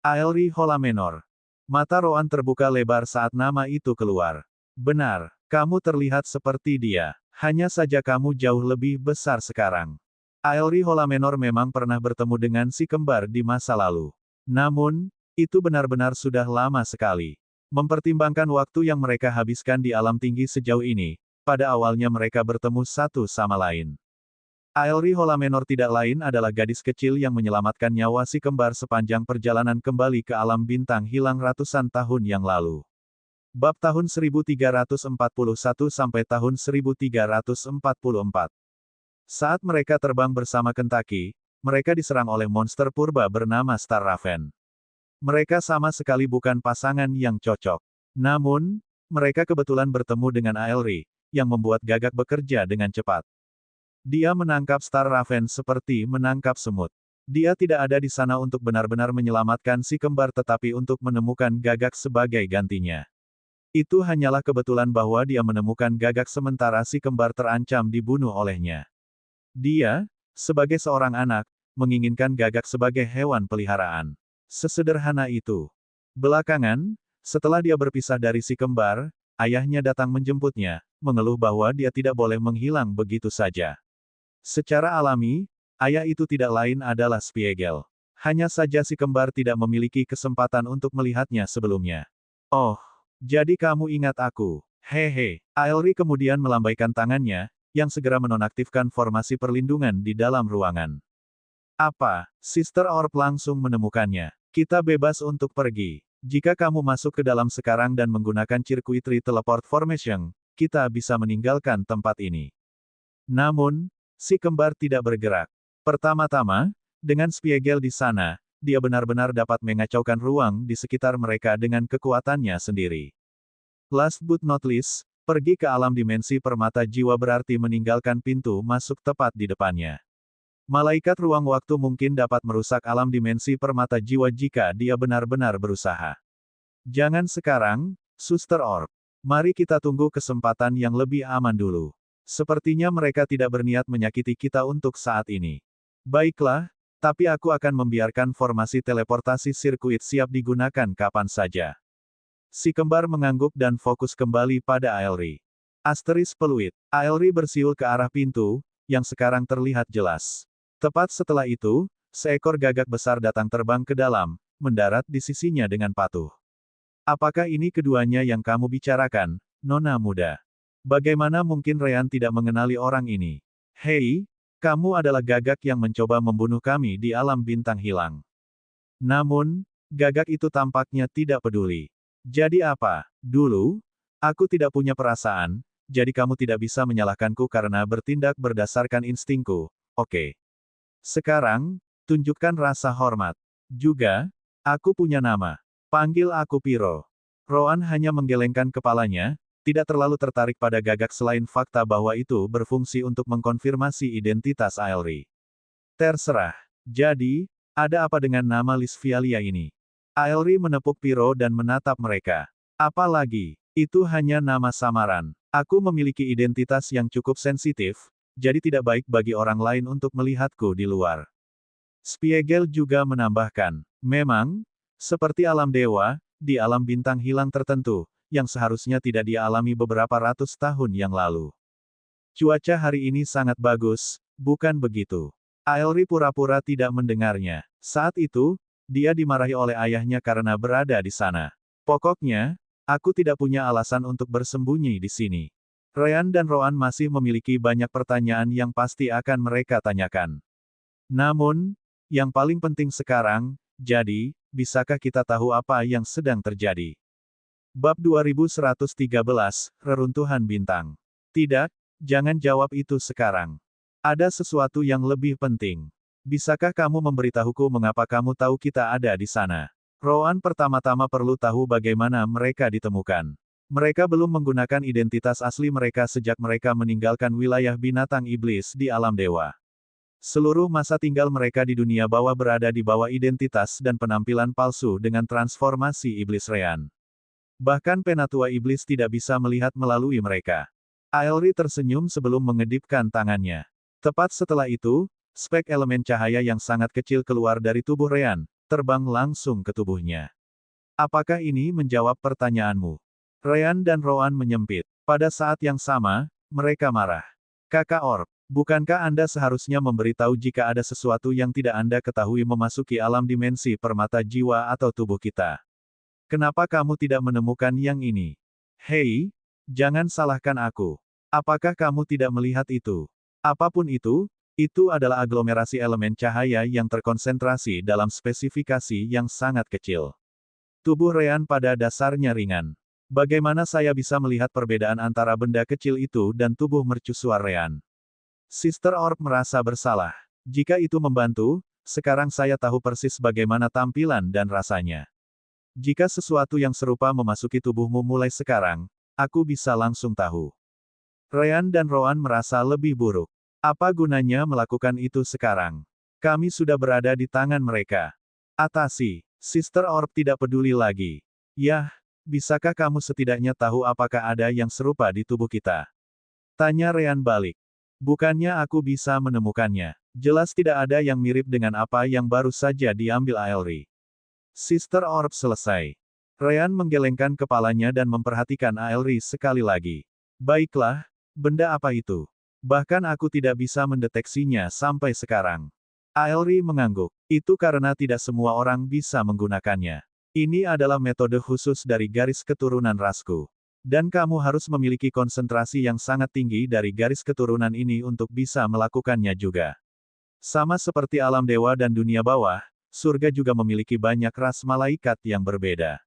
Aelri Holamenor. Mata Rowan terbuka lebar saat nama itu keluar. Benar, kamu terlihat seperti dia. Hanya saja kamu jauh lebih besar sekarang. Aelri Holamenor memang pernah bertemu dengan si kembar di masa lalu. Namun, itu benar-benar sudah lama sekali. Mempertimbangkan waktu yang mereka habiskan di alam tinggi sejauh ini, pada awalnya mereka bertemu satu sama lain. Aelri Holamenor tidak lain adalah gadis kecil yang menyelamatkan nyawa si kembar sepanjang perjalanan kembali ke alam bintang hilang ratusan tahun yang lalu. Bab tahun 1341 sampai tahun 1344. Saat mereka terbang bersama Kentucky, mereka diserang oleh monster purba bernama Star Raven. Mereka sama sekali bukan pasangan yang cocok. Namun, mereka kebetulan bertemu dengan Aelri, yang membuat Gagak bekerja dengan cepat. Dia menangkap Star Raven seperti menangkap semut. Dia tidak ada di sana untuk benar-benar menyelamatkan si kembar tetapi untuk menemukan Gagak sebagai gantinya. Itu hanyalah kebetulan bahwa dia menemukan Gagak sementara si kembar terancam dibunuh olehnya. Dia, sebagai seorang anak, menginginkan Gagak sebagai hewan peliharaan. Sesederhana itu. Belakangan, setelah dia berpisah dari si kembar, ayahnya datang menjemputnya, mengeluh bahwa dia tidak boleh menghilang begitu saja. Secara alami, ayah itu tidak lain adalah Spiegel. Hanya saja si kembar tidak memiliki kesempatan untuk melihatnya sebelumnya. Oh, jadi kamu ingat aku. Hehe. Aelri kemudian melambaikan tangannya, yang segera menonaktifkan formasi perlindungan di dalam ruangan. Apa? Sister Orb langsung menemukannya. Kita bebas untuk pergi. Jika kamu masuk ke dalam sekarang dan menggunakan circuitry teleport formation, kita bisa meninggalkan tempat ini. Namun, si kembar tidak bergerak. Pertama-tama, dengan Spiegel di sana, dia benar-benar dapat mengacaukan ruang di sekitar mereka dengan kekuatannya sendiri. Last but not least, pergi ke alam dimensi permata jiwa berarti meninggalkan pintu masuk tepat di depannya. Malaikat ruang waktu mungkin dapat merusak alam dimensi permata jiwa jika dia benar-benar berusaha. Jangan sekarang, Suster Orb. Mari kita tunggu kesempatan yang lebih aman dulu. Sepertinya mereka tidak berniat menyakiti kita untuk saat ini. Baiklah, tapi aku akan membiarkan formasi teleportasi sirkuit siap digunakan kapan saja. Si kembar mengangguk dan fokus kembali pada Aelri. Asteris peluit. Aelri bersiul ke arah pintu, yang sekarang terlihat jelas. Tepat setelah itu, seekor gagak besar datang terbang ke dalam, mendarat di sisinya dengan patuh. Apakah ini keduanya yang kamu bicarakan, Nona muda? Bagaimana mungkin Ryan tidak mengenali orang ini? Hei, kamu adalah gagak yang mencoba membunuh kami di alam bintang hilang. Namun, gagak itu tampaknya tidak peduli. Jadi apa? Dulu, aku tidak punya perasaan, jadi kamu tidak bisa menyalahkanku karena bertindak berdasarkan instingku, oke. Sekarang, tunjukkan rasa hormat. Juga, aku punya nama. Panggil aku Piro. Roan hanya menggelengkan kepalanya, tidak terlalu tertarik pada gagak selain fakta bahwa itu berfungsi untuk mengkonfirmasi identitas Aelri. Terserah. Jadi, ada apa dengan nama Lisvialia ini? Aelri menepuk Piro dan menatap mereka. Apalagi, itu hanya nama samaran. Aku memiliki identitas yang cukup sensitif, jadi tidak baik bagi orang lain untuk melihatku di luar. Spiegel juga menambahkan, memang, seperti alam dewa, di alam bintang hilang tertentu, yang seharusnya tidak dialami beberapa ratus tahun yang lalu. Cuaca hari ini sangat bagus, bukan begitu? Aelri pura-pura tidak mendengarnya. Saat itu, dia dimarahi oleh ayahnya karena berada di sana. Pokoknya, aku tidak punya alasan untuk bersembunyi di sini. Ryan dan Roan masih memiliki banyak pertanyaan yang pasti akan mereka tanyakan. Namun, yang paling penting sekarang, jadi, bisakah kita tahu apa yang sedang terjadi? Bab 2113, Reruntuhan Bintang. Tidak, jangan jawab itu sekarang. Ada sesuatu yang lebih penting. Bisakah kamu memberitahuku mengapa kamu tahu kita ada di sana? Roan pertama-tama perlu tahu bagaimana mereka ditemukan. Mereka belum menggunakan identitas asli mereka sejak mereka meninggalkan wilayah binatang iblis di alam dewa. Seluruh masa tinggal mereka di dunia bawah berada di bawah identitas dan penampilan palsu dengan transformasi iblis Ryan. Bahkan penatua iblis tidak bisa melihat melalui mereka. Aelri tersenyum sebelum mengedipkan tangannya. Tepat setelah itu, spek elemen cahaya yang sangat kecil keluar dari tubuh Ryan, terbang langsung ke tubuhnya. Apakah ini menjawab pertanyaanmu? Ryan dan Roan menyempit. Pada saat yang sama, mereka marah. Kakak Orb, bukankah Anda seharusnya memberitahu jika ada sesuatu yang tidak Anda ketahui memasuki alam dimensi permata jiwa atau tubuh kita? Kenapa kamu tidak menemukan yang ini? Hei, jangan salahkan aku. Apakah kamu tidak melihat itu? Apapun itu adalah aglomerasi elemen cahaya yang terkonsentrasi dalam spesifikasi yang sangat kecil. Tubuh Ryan pada dasarnya ringan. Bagaimana saya bisa melihat perbedaan antara benda kecil itu dan tubuh mercusuar Ryan? Sister Orb merasa bersalah. Jika itu membantu, sekarang saya tahu persis bagaimana tampilan dan rasanya. Jika sesuatu yang serupa memasuki tubuhmu mulai sekarang, aku bisa langsung tahu. Ryan dan Rowan merasa lebih buruk. Apa gunanya melakukan itu sekarang? Kami sudah berada di tangan mereka. Atasi. Sister Orb tidak peduli lagi. Yah, bisakah kamu setidaknya tahu apakah ada yang serupa di tubuh kita? Tanya Ryan balik. Bukannya aku bisa menemukannya. Jelas tidak ada yang mirip dengan apa yang baru saja diambil Aelri. Sister Orb selesai. Ryan menggelengkan kepalanya dan memperhatikan Aelri sekali lagi. Baiklah, benda apa itu? Bahkan aku tidak bisa mendeteksinya sampai sekarang. Aelri mengangguk. Itu karena tidak semua orang bisa menggunakannya. Ini adalah metode khusus dari garis keturunan rasku. Dan kamu harus memiliki konsentrasi yang sangat tinggi dari garis keturunan ini untuk bisa melakukannya juga. Sama seperti alam dewa dan dunia bawah, surga juga memiliki banyak ras malaikat yang berbeda.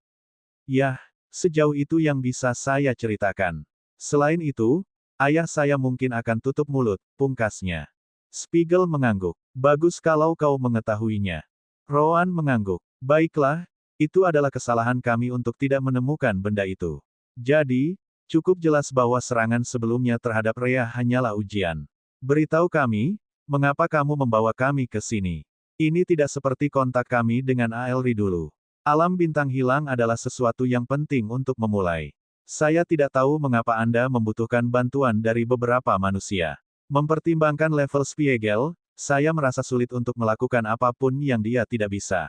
Yah, sejauh itu yang bisa saya ceritakan. Selain itu, ayah saya mungkin akan tutup mulut, pungkasnya. Spiegel mengangguk. Bagus kalau kau mengetahuinya. Rowan mengangguk. Baiklah, itu adalah kesalahan kami untuk tidak menemukan benda itu. Jadi, cukup jelas bahwa serangan sebelumnya terhadap Rhea hanyalah ujian. Beritahu kami, mengapa kamu membawa kami ke sini? Ini tidak seperti kontak kami dengan Aelri dulu. Alam bintang hilang adalah sesuatu yang penting untuk memulai. Saya tidak tahu mengapa Anda membutuhkan bantuan dari beberapa manusia. Mempertimbangkan level Spiegel, saya merasa sulit untuk melakukan apapun yang dia tidak bisa.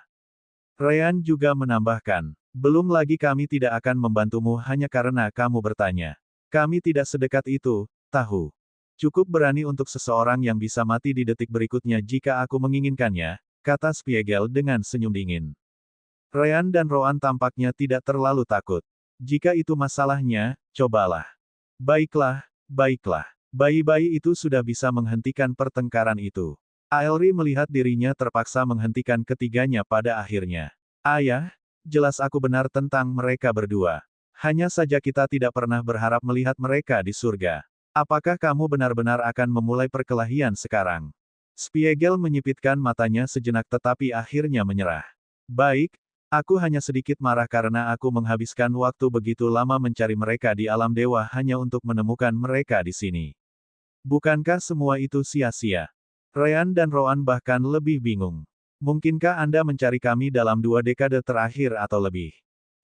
Ryan juga menambahkan, belum lagi kami tidak akan membantumu hanya karena kamu bertanya. Kami tidak sedekat itu, tahu. Cukup berani untuk seseorang yang bisa mati di detik berikutnya jika aku menginginkannya, kata Spiegel dengan senyum dingin. Ryan dan Rowan tampaknya tidak terlalu takut. Jika itu masalahnya, cobalah. Baiklah, baiklah. Bayi-bayi itu sudah bisa menghentikan pertengkaran itu. Aelri melihat dirinya terpaksa menghentikan ketiganya pada akhirnya. Ayah, jelas aku benar tentang mereka berdua. Hanya saja kita tidak pernah berharap melihat mereka di surga. Apakah kamu benar-benar akan memulai perkelahian sekarang? Spiegel menyipitkan matanya sejenak tetapi akhirnya menyerah. Baik, aku hanya sedikit marah karena aku menghabiskan waktu begitu lama mencari mereka di alam dewa hanya untuk menemukan mereka di sini. Bukankah semua itu sia-sia? Ryan dan Rowan bahkan lebih bingung. Mungkinkah Anda mencari kami dalam 2 dekade terakhir atau lebih?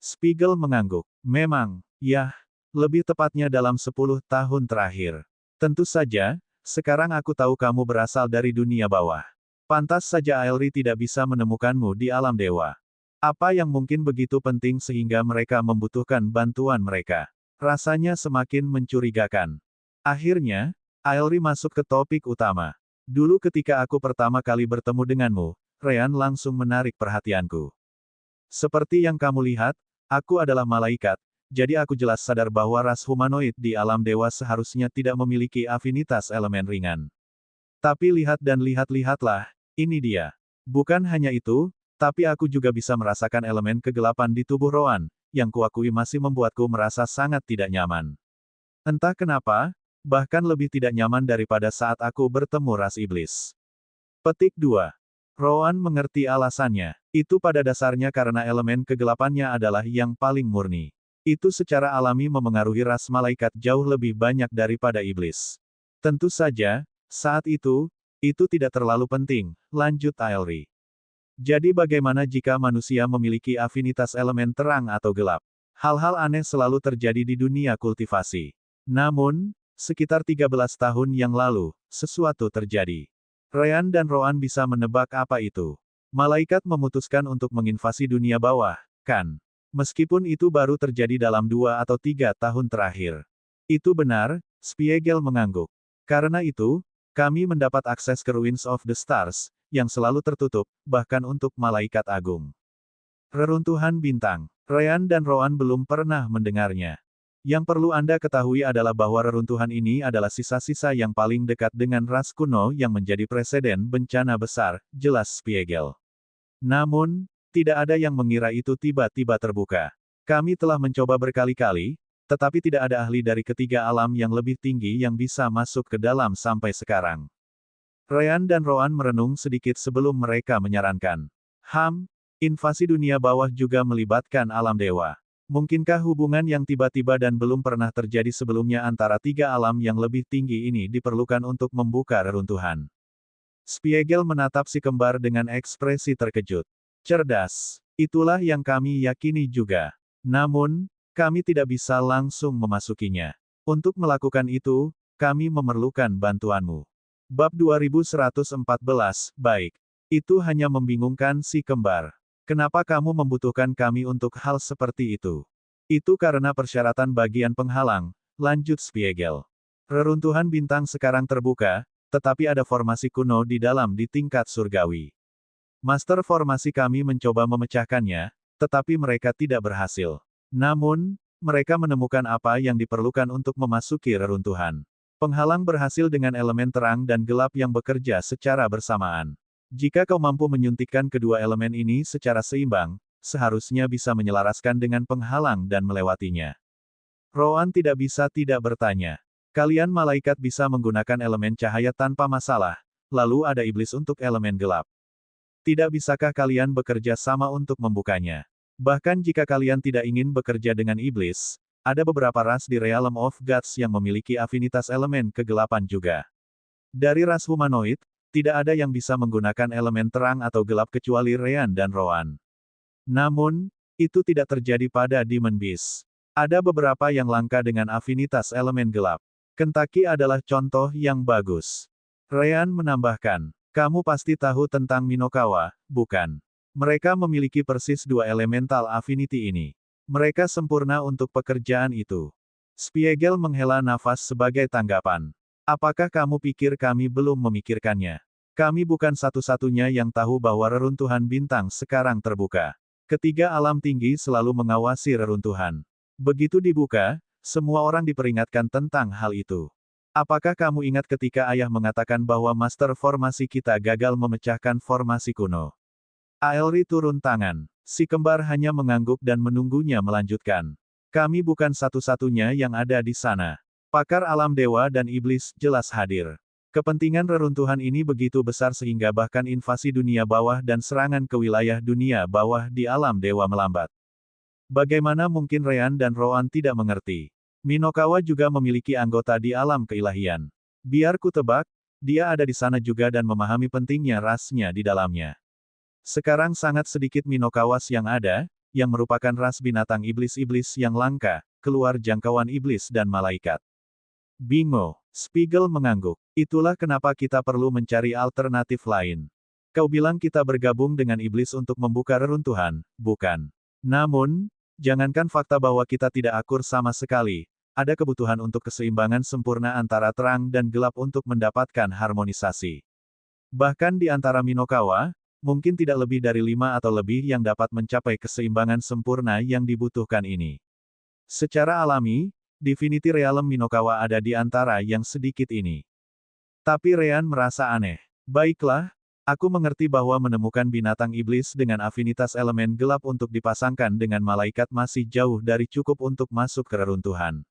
Spiegel mengangguk. Memang, ya, lebih tepatnya dalam 10 tahun terakhir. Tentu saja, sekarang aku tahu kamu berasal dari dunia bawah. Pantas saja Aelri tidak bisa menemukanmu di alam dewa. Apa yang mungkin begitu penting sehingga mereka membutuhkan bantuan mereka? Rasanya semakin mencurigakan. Akhirnya, Aelri masuk ke topik utama. Dulu ketika aku pertama kali bertemu denganmu, Ryan langsung menarik perhatianku. Seperti yang kamu lihat, aku adalah malaikat, jadi aku jelas sadar bahwa ras humanoid di alam dewa seharusnya tidak memiliki afinitas elemen ringan. Tapi lihat dan lihat-lihatlah, ini dia. Bukan hanya itu, tapi aku juga bisa merasakan elemen kegelapan di tubuh Rowan, yang kuakui masih membuatku merasa sangat tidak nyaman. Entah kenapa, bahkan lebih tidak nyaman daripada saat aku bertemu ras iblis. Petik 2. Rowan mengerti alasannya. Itu pada dasarnya karena elemen kegelapannya adalah yang paling murni. Itu secara alami memengaruhi ras malaikat jauh lebih banyak daripada iblis. Tentu saja, saat itu tidak terlalu penting, lanjut Aelri. Jadi bagaimana jika manusia memiliki afinitas elemen terang atau gelap? Hal-hal aneh selalu terjadi di dunia kultivasi. Namun, sekitar 13 tahun yang lalu, sesuatu terjadi. Ryan dan Rowan bisa menebak apa itu. Malaikat memutuskan untuk menginvasi dunia bawah, kan? Meskipun itu baru terjadi dalam 2 atau 3 tahun terakhir. Itu benar, Spiegel mengangguk. Karena itu, kami mendapat akses ke Ruins of the Stars, yang selalu tertutup, bahkan untuk malaikat agung. Reruntuhan bintang. Ryan dan Rowan belum pernah mendengarnya. Yang perlu Anda ketahui adalah bahwa reruntuhan ini adalah sisa-sisa yang paling dekat dengan ras kuno yang menjadi preseden bencana besar, jelas Spiegel. Namun, tidak ada yang mengira itu tiba-tiba terbuka. Kami telah mencoba berkali-kali, tetapi tidak ada ahli dari ketiga alam yang lebih tinggi yang bisa masuk ke dalam sampai sekarang. Ryan dan Roan merenung sedikit sebelum mereka menyarankan. Invasi dunia bawah juga melibatkan alam dewa. Mungkinkah hubungan yang tiba-tiba dan belum pernah terjadi sebelumnya antara tiga alam yang lebih tinggi ini diperlukan untuk membuka reruntuhan? Spiegel menatap si kembar dengan ekspresi terkejut. Cerdas. Itulah yang kami yakini juga. Namun, kami tidak bisa langsung memasukinya. Untuk melakukan itu, kami memerlukan bantuanmu. Bab 2114, baik. Itu hanya membingungkan si kembar. Kenapa kamu membutuhkan kami untuk hal seperti itu? Itu karena persyaratan bagian penghalang, lanjut Spiegel. Reruntuhan bintang sekarang terbuka, tetapi ada formasi kuno di dalam di tingkat surgawi. Master formasi kami mencoba memecahkannya, tetapi mereka tidak berhasil. Namun, mereka menemukan apa yang diperlukan untuk memasuki reruntuhan. Penghalang berhasil dengan elemen terang dan gelap yang bekerja secara bersamaan. Jika kau mampu menyuntikkan kedua elemen ini secara seimbang, seharusnya bisa menyelaraskan dengan penghalang dan melewatinya. Roan tidak bisa tidak bertanya. Kalian malaikat bisa menggunakan elemen cahaya tanpa masalah, lalu ada iblis untuk elemen gelap. Tidak bisakah kalian bekerja sama untuk membukanya? Bahkan jika kalian tidak ingin bekerja dengan iblis, ada beberapa ras di Realm of Gods yang memiliki afinitas elemen kegelapan juga. Dari ras humanoid, tidak ada yang bisa menggunakan elemen terang atau gelap kecuali Ryan dan Roan. Namun, itu tidak terjadi pada Demon Beast. Ada beberapa yang langka dengan afinitas elemen gelap. Kentucky adalah contoh yang bagus. Ryan menambahkan. Kamu pasti tahu tentang Minokawa, bukan? Mereka memiliki persis dua elemental affinity ini. Mereka sempurna untuk pekerjaan itu. Spiegel menghela nafas sebagai tanggapan. Apakah kamu pikir kami belum memikirkannya? Kami bukan satu-satunya yang tahu bahwa reruntuhan bintang sekarang terbuka. Ketiga alam tinggi selalu mengawasi reruntuhan. Begitu dibuka, semua orang diperingatkan tentang hal itu. Apakah kamu ingat ketika ayah mengatakan bahwa master formasi kita gagal memecahkan formasi kuno? Aelri turun tangan. Si kembar hanya mengangguk dan menunggunya melanjutkan. Kami bukan satu-satunya yang ada di sana. Pakar alam dewa dan iblis jelas hadir. Kepentingan reruntuhan ini begitu besar sehingga bahkan invasi dunia bawah dan serangan ke wilayah dunia bawah di alam dewa melambat. Bagaimana mungkin Ryan dan Roan tidak mengerti? Minokawa juga memiliki anggota di alam keilahian. Biar ku tebak, dia ada di sana juga dan memahami pentingnya rasnya di dalamnya. Sekarang sangat sedikit Minokawas yang ada, yang merupakan ras binatang iblis-iblis yang langka, keluar jangkauan iblis dan malaikat. Bingo, Spiegel mengangguk. Itulah kenapa kita perlu mencari alternatif lain. Kau bilang kita bergabung dengan iblis untuk membuka reruntuhan, bukan? Namun, jangankan fakta bahwa kita tidak akur sama sekali, ada kebutuhan untuk keseimbangan sempurna antara terang dan gelap untuk mendapatkan harmonisasi. Bahkan di antara Minokawa, mungkin tidak lebih dari 5 atau lebih yang dapat mencapai keseimbangan sempurna yang dibutuhkan ini. Secara alami, Divinity Realm Minokawa ada di antara yang sedikit ini. Tapi Ryan merasa aneh. Baiklah, aku mengerti bahwa menemukan binatang iblis dengan afinitas elemen gelap untuk dipasangkan dengan malaikat masih jauh dari cukup untuk masuk ke reruntuhan.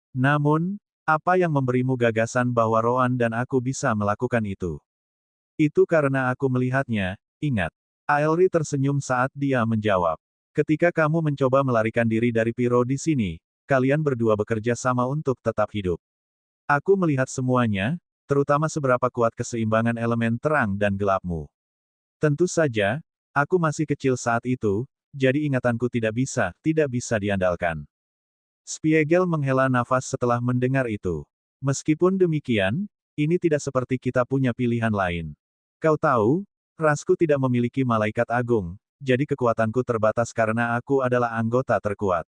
Namun, apa yang memberimu gagasan bahwa Roan dan aku bisa melakukan itu? Itu karena aku melihatnya, ingat. Aelri tersenyum saat dia menjawab. Ketika kamu mencoba melarikan diri dari Piro di sini, kalian berdua bekerja sama untuk tetap hidup. Aku melihat semuanya, terutama seberapa kuat keseimbangan elemen terang dan gelapmu. Tentu saja, aku masih kecil saat itu, jadi ingatanku tidak bisa diandalkan. Spiegel menghela nafas setelah mendengar itu. Meskipun demikian, ini tidak seperti kita punya pilihan lain. Kau tahu, rasku tidak memiliki malaikat agung, jadi kekuatanku terbatas karena aku adalah anggota terkuat.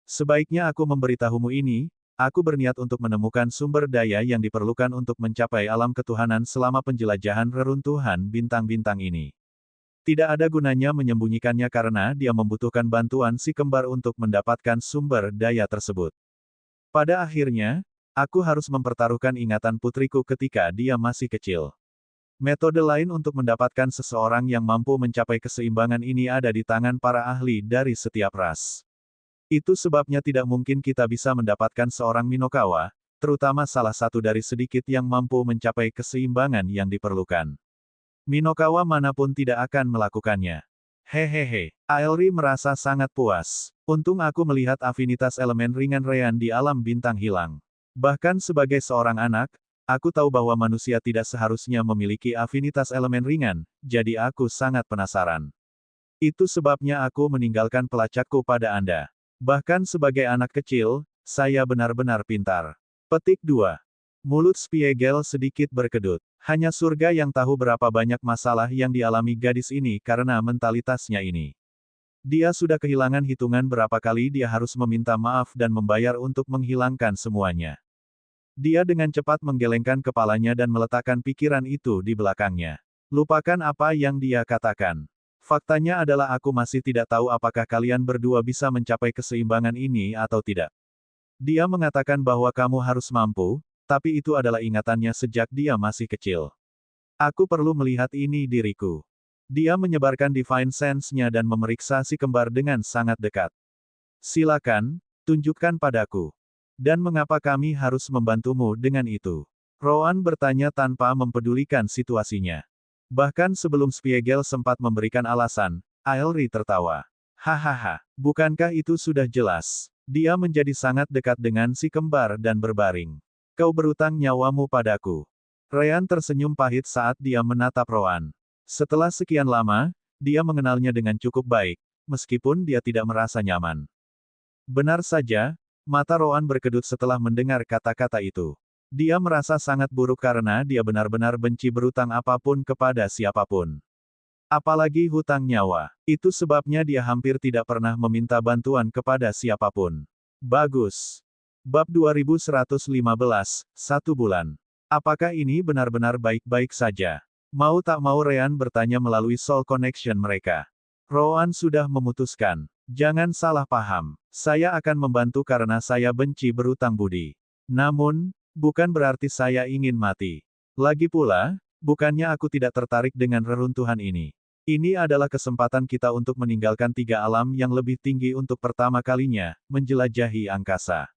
Sebaiknya aku memberitahumu ini, aku berniat untuk menemukan sumber daya yang diperlukan untuk mencapai alam ketuhanan selama penjelajahan reruntuhan bintang-bintang ini. Tidak ada gunanya menyembunyikannya karena dia membutuhkan bantuan si kembar untuk mendapatkan sumber daya tersebut. Pada akhirnya, aku harus mempertaruhkan ingatan putriku ketika dia masih kecil. Metode lain untuk mendapatkan seseorang yang mampu mencapai keseimbangan ini ada di tangan para ahli dari setiap ras. Itu sebabnya tidak mungkin kita bisa mendapatkan seorang Minokawa, terutama salah satu dari sedikit yang mampu mencapai keseimbangan yang diperlukan. Minokawa manapun tidak akan melakukannya. Hehehe, Aelri merasa sangat puas. Untung aku melihat afinitas elemen ringan Ryan di alam bintang hilang. Bahkan sebagai seorang anak, aku tahu bahwa manusia tidak seharusnya memiliki afinitas elemen ringan, jadi aku sangat penasaran. Itu sebabnya aku meninggalkan pelacakku pada Anda. Bahkan sebagai anak kecil, saya benar-benar pintar. Petik 2. Mulut Spiegel sedikit berkedut. Hanya surga yang tahu berapa banyak masalah yang dialami gadis ini karena mentalitasnya ini. Dia sudah kehilangan hitungan berapa kali dia harus meminta maaf dan membayar untuk menghilangkan semuanya. Dia dengan cepat menggelengkan kepalanya dan meletakkan pikiran itu di belakangnya. Lupakan apa yang dia katakan. Faktanya adalah aku masih tidak tahu apakah kalian berdua bisa mencapai keseimbangan ini atau tidak. Dia mengatakan bahwa kamu harus mampu, tapi itu adalah ingatannya sejak dia masih kecil. Aku perlu melihat ini diriku. Dia menyebarkan Divine Sense-nya dan memeriksa si kembar dengan sangat dekat. Silakan, tunjukkan padaku. Dan mengapa kami harus membantumu dengan itu? Rowan bertanya tanpa mempedulikan situasinya. Bahkan sebelum Spiegel sempat memberikan alasan, Aelri tertawa. Hahaha, bukankah itu sudah jelas? Dia menjadi sangat dekat dengan si kembar dan berbaring. Kau berutang nyawamu padaku. Ryan tersenyum pahit saat dia menatap Rowan. Setelah sekian lama, dia mengenalnya dengan cukup baik, meskipun dia tidak merasa nyaman. Benar saja, mata Rowan berkedut setelah mendengar kata-kata itu. Dia merasa sangat buruk karena dia benar-benar benci berutang apapun kepada siapapun. Apalagi hutang nyawa. Itu sebabnya dia hampir tidak pernah meminta bantuan kepada siapapun. Bagus. Bab 2115, 1 bulan. Apakah ini benar-benar baik-baik saja? Mau tak mau Ryan bertanya melalui soul connection mereka. Rowan sudah memutuskan. Jangan salah paham. Saya akan membantu karena saya benci berutang budi. Namun, bukan berarti saya ingin mati. Lagi pula, bukannya aku tidak tertarik dengan reruntuhan ini. Ini adalah kesempatan kita untuk meninggalkan 3 alam yang lebih tinggi untuk pertama kalinya, menjelajahi angkasa.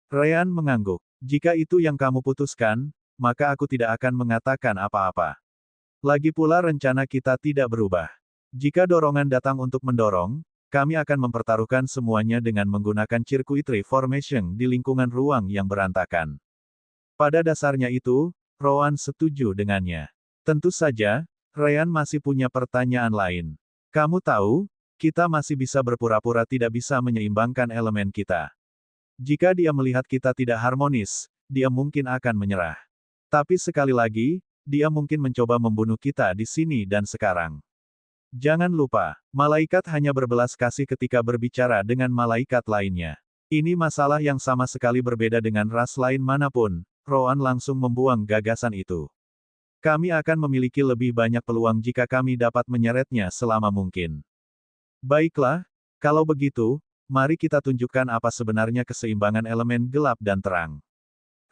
Ryan mengangguk. Jika itu yang kamu putuskan, maka aku tidak akan mengatakan apa-apa. Lagi pula rencana kita tidak berubah. Jika dorongan datang untuk mendorong, kami akan mempertaruhkan semuanya dengan menggunakan circuitry formation di lingkungan ruang yang berantakan. Pada dasarnya itu, Rowan setuju dengannya. Tentu saja, Ryan masih punya pertanyaan lain. Kamu tahu, kita masih bisa berpura-pura tidak bisa menyeimbangkan elemen kita. Jika dia melihat kita tidak harmonis, dia mungkin akan menyerah. Tapi sekali lagi, dia mungkin mencoba membunuh kita di sini dan sekarang. Jangan lupa, malaikat hanya berbelas kasih ketika berbicara dengan malaikat lainnya. Ini masalah yang sama sekali berbeda dengan ras lain manapun. Rowan langsung membuang gagasan itu. Kami akan memiliki lebih banyak peluang jika kami dapat menyeretnya selama mungkin. Baiklah, kalau begitu, mari kita tunjukkan apa sebenarnya keseimbangan elemen gelap dan terang.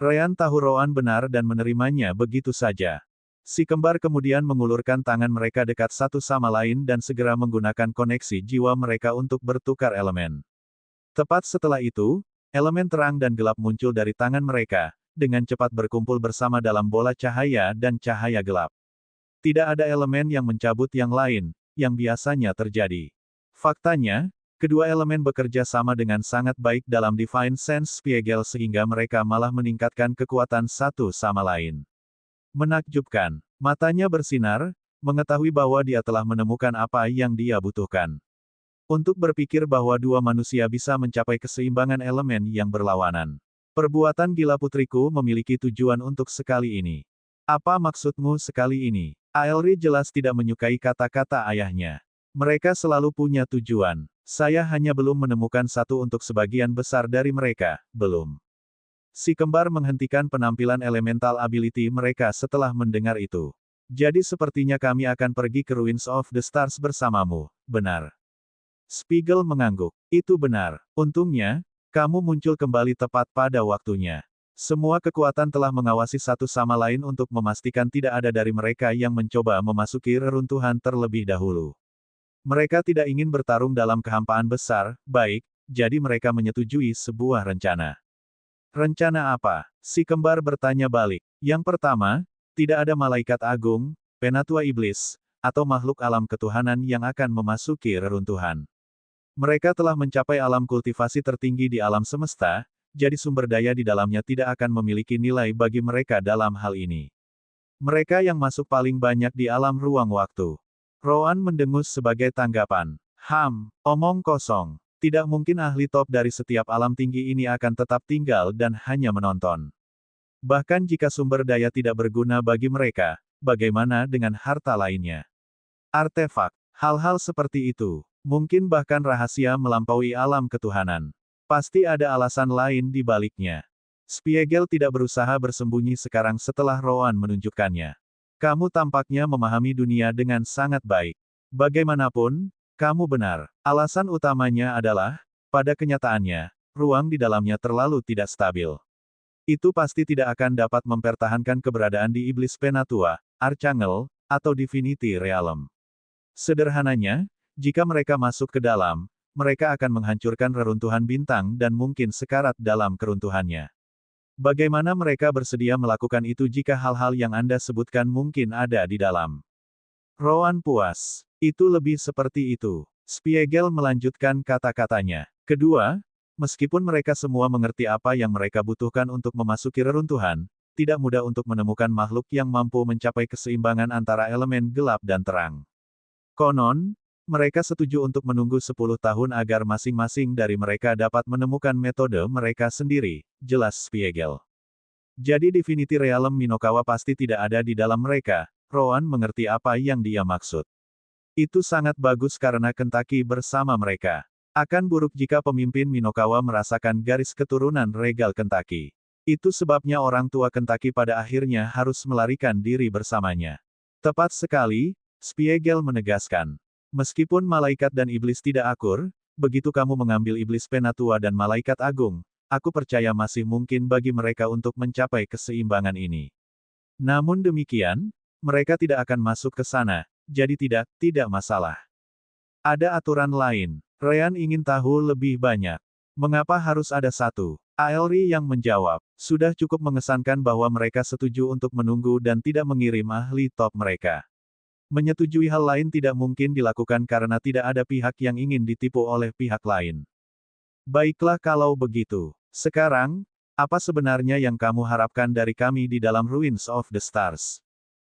Ryan tahu Rowan benar dan menerimanya begitu saja. Si kembar kemudian mengulurkan tangan mereka dekat satu sama lain dan segera menggunakan koneksi jiwa mereka untuk bertukar elemen. Tepat setelah itu, elemen terang dan gelap muncul dari tangan mereka, dengan cepat berkumpul bersama dalam bola cahaya dan cahaya gelap. Tidak ada elemen yang mencabut yang lain, yang biasanya terjadi. Faktanya, kedua elemen bekerja sama dengan sangat baik dalam Divine Sense Spiegel sehingga mereka malah meningkatkan kekuatan satu sama lain. Menakjubkan. Matanya bersinar, mengetahui bahwa dia telah menemukan apa yang dia butuhkan. Untuk berpikir bahwa dua manusia bisa mencapai keseimbangan elemen yang berlawanan. Perbuatan gila putriku memiliki tujuan untuk sekali ini. Apa maksudmu sekali ini? Aelri jelas tidak menyukai kata-kata ayahnya. Mereka selalu punya tujuan. Saya hanya belum menemukan satu untuk sebagian besar dari mereka, belum. Si kembar menghentikan penampilan elemental ability mereka setelah mendengar itu. Jadi sepertinya kami akan pergi ke Ruins of the Stars bersamamu, benar? Spiegel mengangguk. Itu benar. Untungnya, kamu muncul kembali tepat pada waktunya. Semua kekuatan telah mengawasi satu sama lain untuk memastikan tidak ada dari mereka yang mencoba memasuki reruntuhan terlebih dahulu. Mereka tidak ingin bertarung dalam kehampaan besar, baik, jadi mereka menyetujui sebuah rencana. Rencana apa? Si kembar bertanya balik. Yang pertama, tidak ada malaikat agung, penatua iblis, atau makhluk alam ketuhanan yang akan memasuki reruntuhan. Mereka telah mencapai alam kultivasi tertinggi di alam semesta, jadi sumber daya di dalamnya tidak akan memiliki nilai bagi mereka dalam hal ini. Mereka yang masuk paling banyak di alam ruang waktu. Rowan mendengus sebagai tanggapan. Omong kosong. Tidak mungkin ahli top dari setiap alam tinggi ini akan tetap tinggal dan hanya menonton. Bahkan jika sumber daya tidak berguna bagi mereka, bagaimana dengan harta lainnya? Artefak. Hal-hal seperti itu. Mungkin bahkan rahasia melampaui alam ketuhanan. Pasti ada alasan lain di baliknya. Spiegel tidak berusaha bersembunyi sekarang setelah Rowan menunjukkannya. Kamu tampaknya memahami dunia dengan sangat baik. Bagaimanapun, kamu benar. Alasan utamanya adalah, pada kenyataannya, ruang di dalamnya terlalu tidak stabil. Itu pasti tidak akan dapat mempertahankan keberadaan di Iblis Penatua, Archangel, atau Divinity Realm. Sederhananya, jika mereka masuk ke dalam, mereka akan menghancurkan reruntuhan bintang dan mungkin sekarat dalam keruntuhannya. Bagaimana mereka bersedia melakukan itu jika hal-hal yang Anda sebutkan mungkin ada di dalam? Rowan puas. Itu lebih seperti itu. Spiegel melanjutkan kata-katanya. Kedua, meskipun mereka semua mengerti apa yang mereka butuhkan untuk memasuki reruntuhan, tidak mudah untuk menemukan makhluk yang mampu mencapai keseimbangan antara elemen gelap dan terang. Konon, mereka setuju untuk menunggu 10 tahun agar masing-masing dari mereka dapat menemukan metode mereka sendiri, jelas Spiegel. Jadi Divinity Realm Minokawa pasti tidak ada di dalam mereka. Rowan mengerti apa yang dia maksud. Itu sangat bagus karena Kentucky bersama mereka. Akan buruk jika pemimpin Minokawa merasakan garis keturunan regal Kentucky. Itu sebabnya orang tua Kentucky pada akhirnya harus melarikan diri bersamanya. Tepat sekali, Spiegel menegaskan. Meskipun malaikat dan iblis tidak akur, begitu kamu mengambil iblis penatua dan malaikat agung, aku percaya masih mungkin bagi mereka untuk mencapai keseimbangan ini. Namun demikian, mereka tidak akan masuk ke sana. Jadi tidak masalah. Ada aturan lain. Ryan ingin tahu lebih banyak. Mengapa harus ada satu? Aelri yang menjawab. Sudah cukup mengesankan bahwa mereka setuju untuk menunggu dan tidak mengirim ahli top mereka. Menyetujui hal lain tidak mungkin dilakukan karena tidak ada pihak yang ingin ditipu oleh pihak lain. Baiklah kalau begitu. Sekarang, apa sebenarnya yang kamu harapkan dari kami di dalam Ruins of the Stars?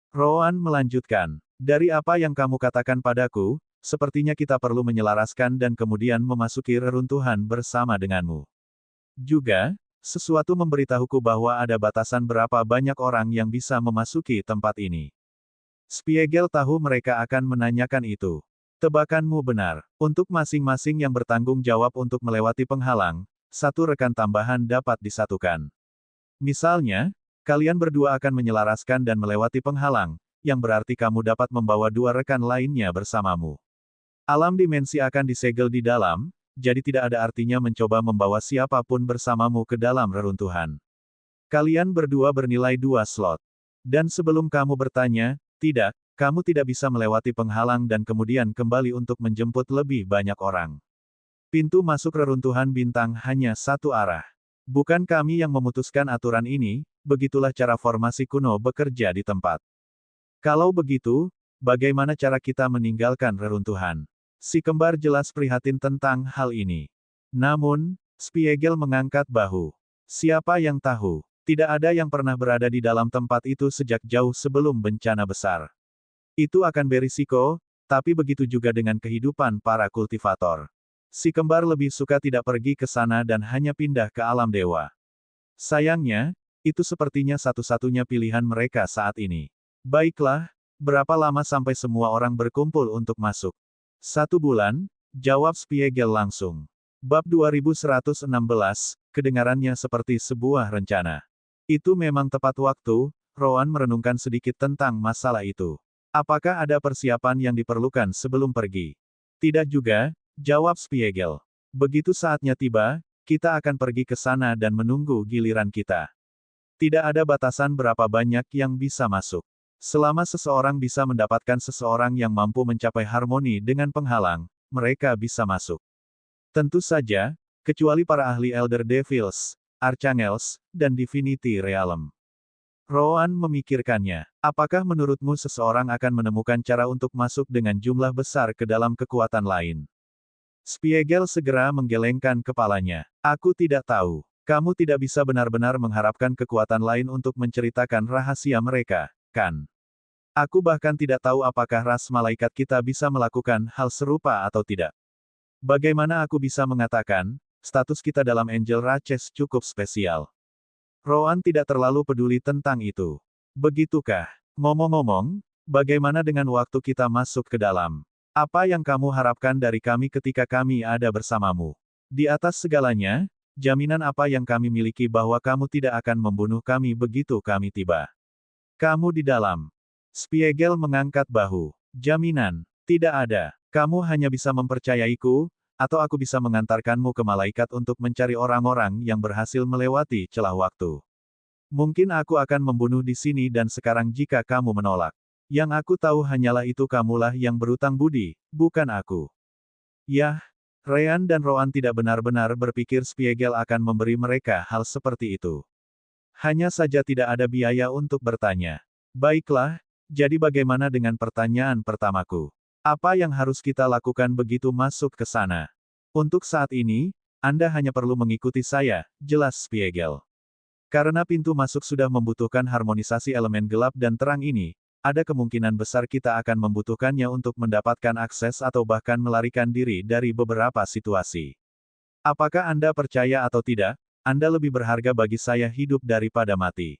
Rowan melanjutkan. Dari apa yang kamu katakan padaku, sepertinya kita perlu menyelaraskan dan kemudian memasuki reruntuhan bersama denganmu. Juga, sesuatu memberitahuku bahwa ada batasan berapa banyak orang yang bisa memasuki tempat ini. Spiegel tahu mereka akan menanyakan itu. Tebakanmu benar. Untuk masing-masing yang bertanggung jawab untuk melewati penghalang, satu rekan tambahan dapat disatukan. Misalnya, kalian berdua akan menyelaraskan dan melewati penghalang, yang berarti kamu dapat membawa 2 rekan lainnya bersamamu. Alam dimensi akan disegel di dalam, jadi tidak ada artinya mencoba membawa siapapun bersamamu ke dalam reruntuhan. Kalian berdua bernilai 2 slot. Dan sebelum kamu bertanya, tidak, kamu tidak bisa melewati penghalang dan kemudian kembali untuk menjemput lebih banyak orang. Pintu masuk reruntuhan bintang hanya satu arah. Bukan kami yang memutuskan aturan ini, begitulah cara formasi kuno bekerja di tempat. Kalau begitu, bagaimana cara kita meninggalkan reruntuhan? Si kembar jelas prihatin tentang hal ini. Namun, Spiegel mengangkat bahu. Siapa yang tahu? Tidak ada yang pernah berada di dalam tempat itu sejak jauh sebelum bencana besar. Itu akan berisiko, tapi begitu juga dengan kehidupan para kultivator. Si kembar lebih suka tidak pergi ke sana dan hanya pindah ke alam dewa. Sayangnya, itu sepertinya satu-satunya pilihan mereka saat ini. Baiklah, berapa lama sampai semua orang berkumpul untuk masuk? 1 bulan, jawab Spiegel langsung. Bab 2116, kedengarannya seperti sebuah rencana. Itu memang tepat waktu, Rowan merenungkan sedikit tentang masalah itu. Apakah ada persiapan yang diperlukan sebelum pergi? Tidak juga, jawab Spiegel. Begitu saatnya tiba, kita akan pergi ke sana dan menunggu giliran kita. Tidak ada batasan berapa banyak yang bisa masuk. Selama seseorang bisa mendapatkan seseorang yang mampu mencapai harmoni dengan penghalang, mereka bisa masuk. Tentu saja, kecuali para ahli Elder Devils, Archangels, dan Divinity Realm. Rowan memikirkannya. Apakah menurutmu seseorang akan menemukan cara untuk masuk dengan jumlah besar ke dalam kekuatan lain? Spiegel segera menggelengkan kepalanya. Aku tidak tahu. Kamu tidak bisa benar-benar mengharapkan kekuatan lain untuk menceritakan rahasia mereka, kan? Aku bahkan tidak tahu apakah ras malaikat kita bisa melakukan hal serupa atau tidak. Bagaimana aku bisa mengatakan, status kita dalam Angel Ratchet cukup spesial? Rowan tidak terlalu peduli tentang itu. Begitukah? Ngomong-ngomong, bagaimana dengan waktu kita masuk ke dalam? Apa yang kamu harapkan dari kami ketika kami ada bersamamu? Di atas segalanya, jaminan apa yang kami miliki bahwa kamu tidak akan membunuh kami begitu kami tiba? Kamu di dalam. Spiegel mengangkat bahu. Jaminan, tidak ada. Kamu hanya bisa mempercayaiku, atau aku bisa mengantarkanmu ke malaikat untuk mencari orang-orang yang berhasil melewati celah waktu. Mungkin aku akan membunuh di sini dan sekarang jika kamu menolak. Yang aku tahu hanyalah itu kamulah yang berutang budi, bukan aku. Yah, Ryan dan Rowan tidak benar-benar berpikir Spiegel akan memberi mereka hal seperti itu. Hanya saja tidak ada biaya untuk bertanya. Baiklah, jadi bagaimana dengan pertanyaan pertamaku? Apa yang harus kita lakukan begitu masuk ke sana? Untuk saat ini, Anda hanya perlu mengikuti saya, jelas Spiegel. Karena pintu masuk sudah membutuhkan harmonisasi elemen gelap dan terang ini, ada kemungkinan besar kita akan membutuhkannya untuk mendapatkan akses atau bahkan melarikan diri dari beberapa situasi. Apakah Anda percaya atau tidak, Anda lebih berharga bagi saya hidup daripada mati.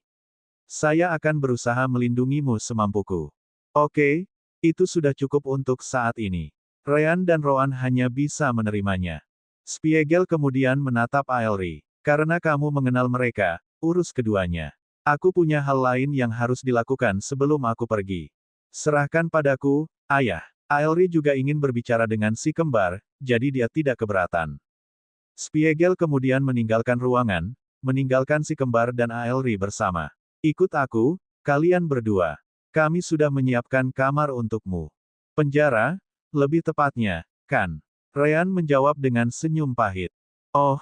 Saya akan berusaha melindungimu semampuku. Oke. Itu sudah cukup untuk saat ini. Ryan dan Rowan hanya bisa menerimanya. Spiegel kemudian menatap Aelri. Karena kamu mengenal mereka, urus keduanya. Aku punya hal lain yang harus dilakukan sebelum aku pergi. Serahkan padaku, ayah. Aelri juga ingin berbicara dengan si kembar, jadi dia tidak keberatan. Spiegel kemudian meninggalkan ruangan, meninggalkan si kembar dan Aelri bersama. Ikut aku, kalian berdua. Kami sudah menyiapkan kamar untukmu. Penjara, lebih tepatnya, kan? Ryan menjawab dengan senyum pahit. Oh,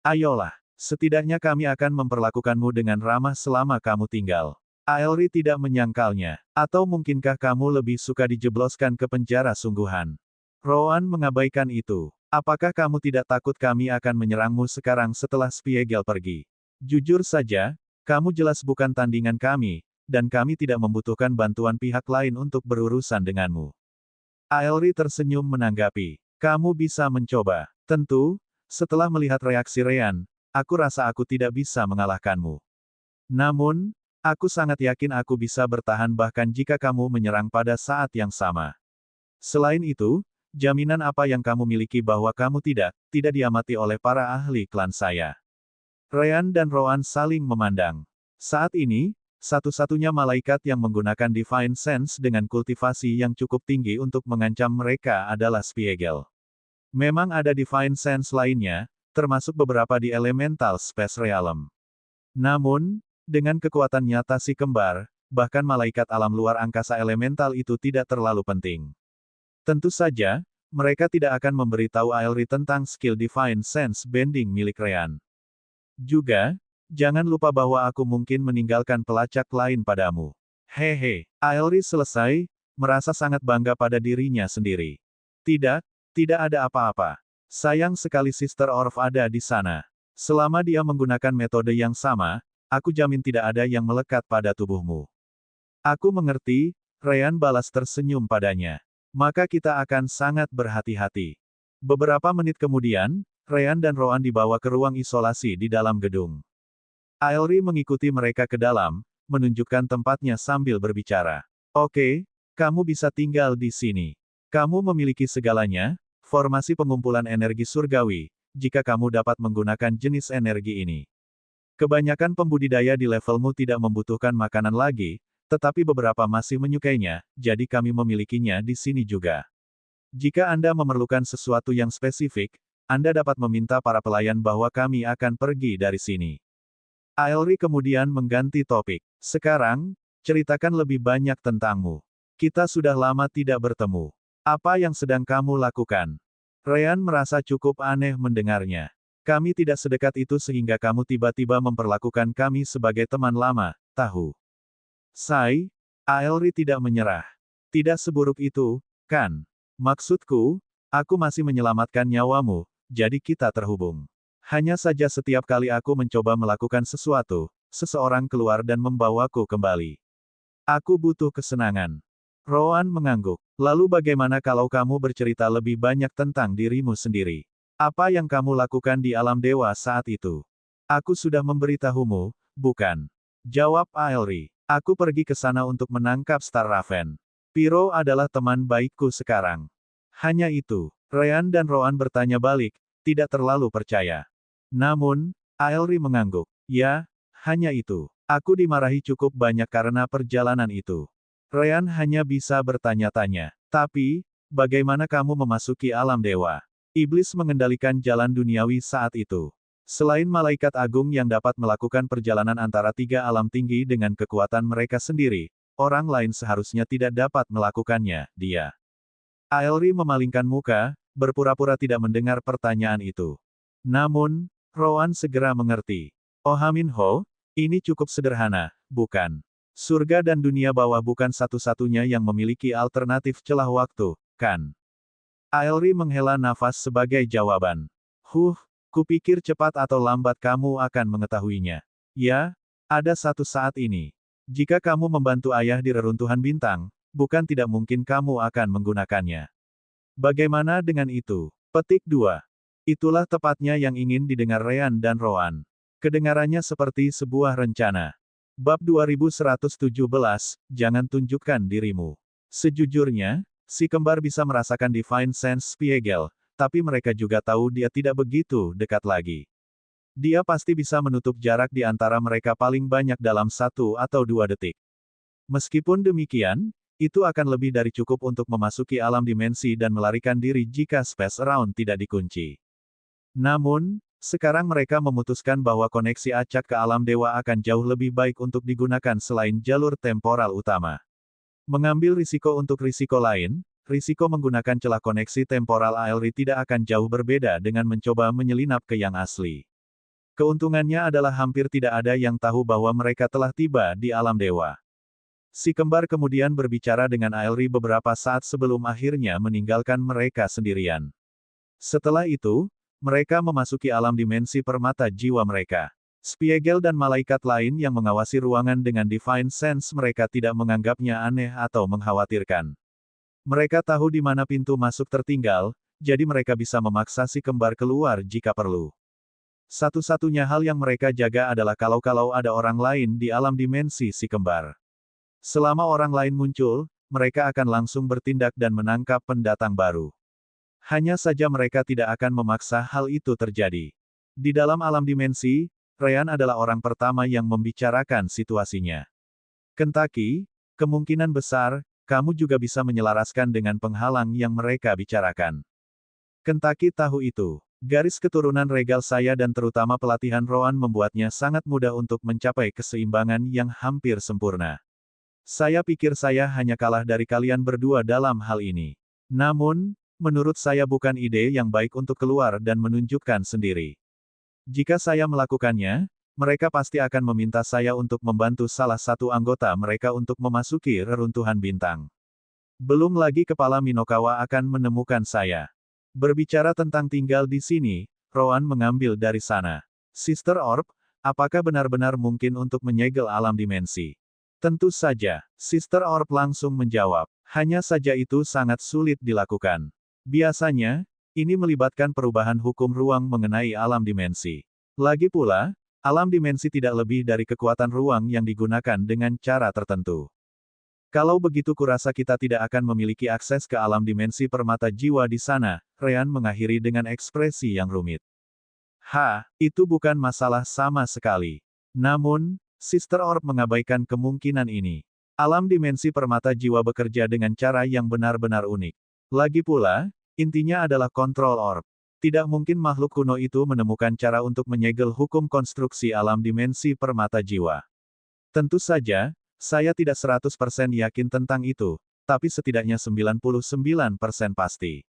ayolah. Setidaknya kami akan memperlakukanmu dengan ramah selama kamu tinggal. Aelri tidak menyangkalnya. Atau mungkinkah kamu lebih suka dijebloskan ke penjara sungguhan? Rowan mengabaikan itu. Apakah kamu tidak takut kami akan menyerangmu sekarang setelah Spiegel pergi? Jujur saja, kamu jelas bukan tandingan kami, dan kami tidak membutuhkan bantuan pihak lain untuk berurusan denganmu. Aelri tersenyum menanggapi. Kamu bisa mencoba. Tentu, setelah melihat reaksi Ryan, aku rasa aku tidak bisa mengalahkanmu. Namun, aku sangat yakin aku bisa bertahan bahkan jika kamu menyerang pada saat yang sama. Selain itu, jaminan apa yang kamu miliki bahwa kamu tidak diamati oleh para ahli klan saya. Ryan dan Rowan saling memandang. Saat ini, satu-satunya malaikat yang menggunakan Divine Sense dengan kultivasi yang cukup tinggi untuk mengancam mereka adalah Spiegel. Memang ada Divine Sense lainnya, termasuk beberapa di Elemental Space Realm. Namun, dengan kekuatan nyata si kembar, bahkan malaikat alam luar angkasa elemental itu tidak terlalu penting. Tentu saja, mereka tidak akan memberitahu Aelri tentang skill Divine Sense Bending milik Ryan. Juga, jangan lupa bahwa aku mungkin meninggalkan pelacak lain padamu. Hehe, Aelri selesai, merasa sangat bangga pada dirinya sendiri. Tidak ada apa-apa. Sayang sekali Sister Orf ada di sana. Selama dia menggunakan metode yang sama, aku jamin tidak ada yang melekat pada tubuhmu. Aku mengerti, Ryan balas tersenyum padanya. Maka kita akan sangat berhati-hati. Beberapa menit kemudian, Ryan dan Rowan dibawa ke ruang isolasi di dalam gedung. Aelri mengikuti mereka ke dalam, menunjukkan tempatnya sambil berbicara. Oke, kamu bisa tinggal di sini. Kamu memiliki segalanya, formasi pengumpulan energi surgawi, jika kamu dapat menggunakan jenis energi ini. Kebanyakan pembudidaya di levelmu tidak membutuhkan makanan lagi, tetapi beberapa masih menyukainya, jadi kami memilikinya di sini juga. Jika Anda memerlukan sesuatu yang spesifik, Anda dapat meminta para pelayan bahwa kami akan pergi dari sini. Aelri kemudian mengganti topik. Sekarang, ceritakan lebih banyak tentangmu. Kita sudah lama tidak bertemu. Apa yang sedang kamu lakukan? Ryan merasa cukup aneh mendengarnya. Kami tidak sedekat itu sehingga kamu tiba-tiba memperlakukan kami sebagai teman lama, tahu. Sai, Aelri tidak menyerah. Tidak seburuk itu, kan? Maksudku, aku masih menyelamatkan nyawamu, jadi kita terhubung. Hanya saja setiap kali aku mencoba melakukan sesuatu, seseorang keluar dan membawaku kembali. Aku butuh kesenangan. Rowan mengangguk. Lalu bagaimana kalau kamu bercerita lebih banyak tentang dirimu sendiri? Apa yang kamu lakukan di alam dewa saat itu? Aku sudah memberitahumu, bukan? Jawab Aelri. Aku pergi ke sana untuk menangkap Star Raven. Piro adalah teman baikku sekarang. Hanya itu. Ryan dan Rowan bertanya balik, tidak terlalu percaya. Namun, Aelri mengangguk. Ya, hanya itu. Aku dimarahi cukup banyak karena perjalanan itu. Ryan hanya bisa bertanya-tanya. Tapi, bagaimana kamu memasuki alam dewa? Iblis mengendalikan jalan duniawi saat itu. Selain malaikat agung yang dapat melakukan perjalanan antara tiga alam tinggi dengan kekuatan mereka sendiri, orang lain seharusnya tidak dapat melakukannya, dia. Aelri memalingkan muka, berpura-pura tidak mendengar pertanyaan itu. Namun, Rowan segera mengerti. Oh Minho, ini cukup sederhana, bukan? Surga dan dunia bawah bukan satu-satunya yang memiliki alternatif celah waktu, kan? Aelri menghela nafas sebagai jawaban. Kupikir cepat atau lambat kamu akan mengetahuinya. Ya, ada satu saat ini. Jika kamu membantu ayah di reruntuhan bintang, bukan tidak mungkin kamu akan menggunakannya. Bagaimana dengan itu? Petik 2. Itulah tepatnya yang ingin didengar Ryan dan Rowan. Kedengarannya seperti sebuah rencana. Bab 2117, jangan tunjukkan dirimu. Sejujurnya, si kembar bisa merasakan Divine Sense Spiegel, tapi mereka juga tahu dia tidak begitu dekat lagi. Dia pasti bisa menutup jarak di antara mereka paling banyak dalam 1 atau 2 detik. Meskipun demikian, itu akan lebih dari cukup untuk memasuki alam dimensi dan melarikan diri jika Space Around tidak dikunci. Namun, sekarang mereka memutuskan bahwa koneksi acak ke alam dewa akan jauh lebih baik untuk digunakan selain jalur temporal utama. Mengambil risiko untuk risiko lain, risiko menggunakan celah koneksi temporal Aelri tidak akan jauh berbeda dengan mencoba menyelinap ke yang asli. Keuntungannya adalah hampir tidak ada yang tahu bahwa mereka telah tiba di alam dewa. Si kembar kemudian berbicara dengan Aelri beberapa saat sebelum akhirnya meninggalkan mereka sendirian. Setelah itu, mereka memasuki alam dimensi permata jiwa mereka. Spiegel dan malaikat lain yang mengawasi ruangan dengan Divine Sense mereka tidak menganggapnya aneh atau mengkhawatirkan. Mereka tahu di mana pintu masuk tertinggal, jadi mereka bisa memaksa si kembar keluar jika perlu. Satu-satunya hal yang mereka jaga adalah kalau ada orang lain di alam dimensi si kembar. Selama orang lain muncul, mereka akan langsung bertindak dan menangkap pendatang baru. Hanya saja mereka tidak akan memaksa hal itu terjadi. Di dalam alam dimensi, Ryan adalah orang pertama yang membicarakan situasinya. Kentucky, kemungkinan besar, kamu juga bisa menyelaraskan dengan penghalang yang mereka bicarakan. Kentucky tahu itu. Garis keturunan regal saya dan terutama pelatihan Rowan membuatnya sangat mudah untuk mencapai keseimbangan yang hampir sempurna. Saya pikir saya hanya kalah dari kalian berdua dalam hal ini. Namun, menurut saya bukan ide yang baik untuk keluar dan menunjukkan sendiri. Jika saya melakukannya, mereka pasti akan meminta saya untuk membantu salah satu anggota mereka untuk memasuki reruntuhan bintang. Belum lagi kepala Minokawa akan menemukan saya. Berbicara tentang tinggal di sini, Rowan mengambil dari sana. Sister Orb, apakah benar-benar mungkin untuk menyegel alam dimensi? Tentu saja, Sister Orb langsung menjawab. Hanya saja itu sangat sulit dilakukan. Biasanya, ini melibatkan perubahan hukum ruang mengenai alam dimensi. Lagi pula, alam dimensi tidak lebih dari kekuatan ruang yang digunakan dengan cara tertentu. Kalau begitu kurasa kita tidak akan memiliki akses ke alam dimensi permata jiwa di sana, Ryan mengakhiri dengan ekspresi yang rumit. Itu bukan masalah sama sekali. Namun, Sister Orb mengabaikan kemungkinan ini. Alam dimensi permata jiwa bekerja dengan cara yang benar-benar unik. Lagi pula, intinya adalah kontrol orb. Tidak mungkin makhluk kuno itu menemukan cara untuk menyegel hukum konstruksi alam dimensi permata jiwa. Tentu saja, saya tidak 100% yakin tentang itu, tapi setidaknya 99% pasti.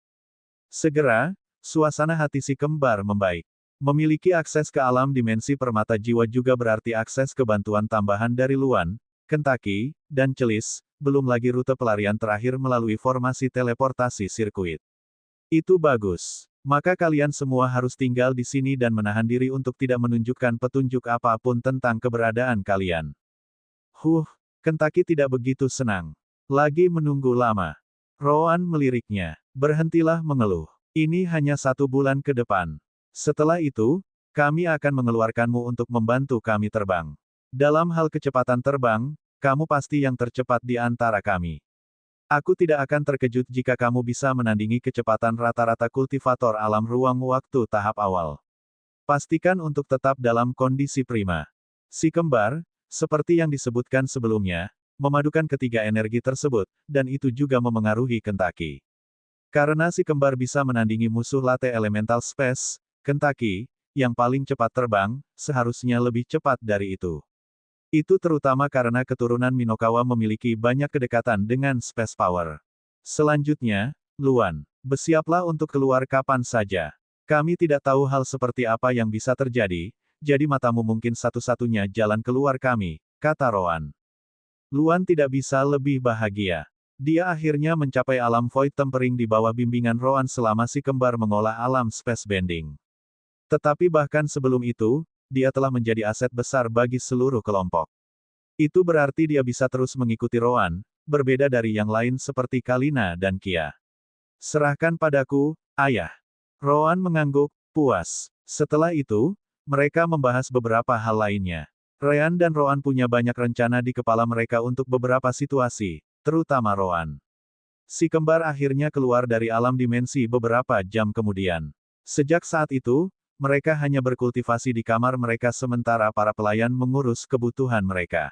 Segera, suasana hati si kembar membaik. Memiliki akses ke alam dimensi permata jiwa juga berarti akses ke bantuan tambahan dari Luan, Kentucky, dan Celis, belum lagi rute pelarian terakhir melalui formasi teleportasi sirkuit. Itu bagus. Maka kalian semua harus tinggal di sini dan menahan diri untuk tidak menunjukkan petunjuk apapun tentang keberadaan kalian. Kentucky tidak begitu senang. Lagi menunggu lama. Rowan meliriknya. Berhentilah mengeluh. Ini hanya 1 bulan ke depan. Setelah itu, kami akan mengeluarkanmu untuk membantu kami terbang. Dalam hal kecepatan terbang, kamu pasti yang tercepat di antara kami. Aku tidak akan terkejut jika kamu bisa menandingi kecepatan rata-rata kultivator alam ruang waktu tahap awal. Pastikan untuk tetap dalam kondisi prima. Si kembar, seperti yang disebutkan sebelumnya, memadukan ketiga energi tersebut, dan itu juga memengaruhi Kentucky. Karena si kembar bisa menandingi musuh latte elemental space, Kentucky, yang paling cepat terbang, seharusnya lebih cepat dari itu. Itu terutama karena keturunan Minokawa memiliki banyak kedekatan dengan space power. Selanjutnya, Luan, bersiaplah untuk keluar kapan saja. Kami tidak tahu hal seperti apa yang bisa terjadi, jadi matamu mungkin satu-satunya jalan keluar kami, kata Rowan. Luan tidak bisa lebih bahagia. Dia akhirnya mencapai alam void tempering di bawah bimbingan Rowan selama si kembar mengolah alam space bending. Tetapi bahkan sebelum itu, dia telah menjadi aset besar bagi seluruh kelompok. Itu berarti dia bisa terus mengikuti Rowan, berbeda dari yang lain seperti Kalina dan Kia. Serahkan padaku, ayah. Rowan mengangguk, puas. Setelah itu, mereka membahas beberapa hal lainnya. Ryan dan Rowan punya banyak rencana di kepala mereka untuk beberapa situasi, terutama Rowan. Si kembar akhirnya keluar dari alam dimensi beberapa jam kemudian. Sejak saat itu, mereka hanya berkultivasi di kamar mereka sementara para pelayan mengurus kebutuhan mereka.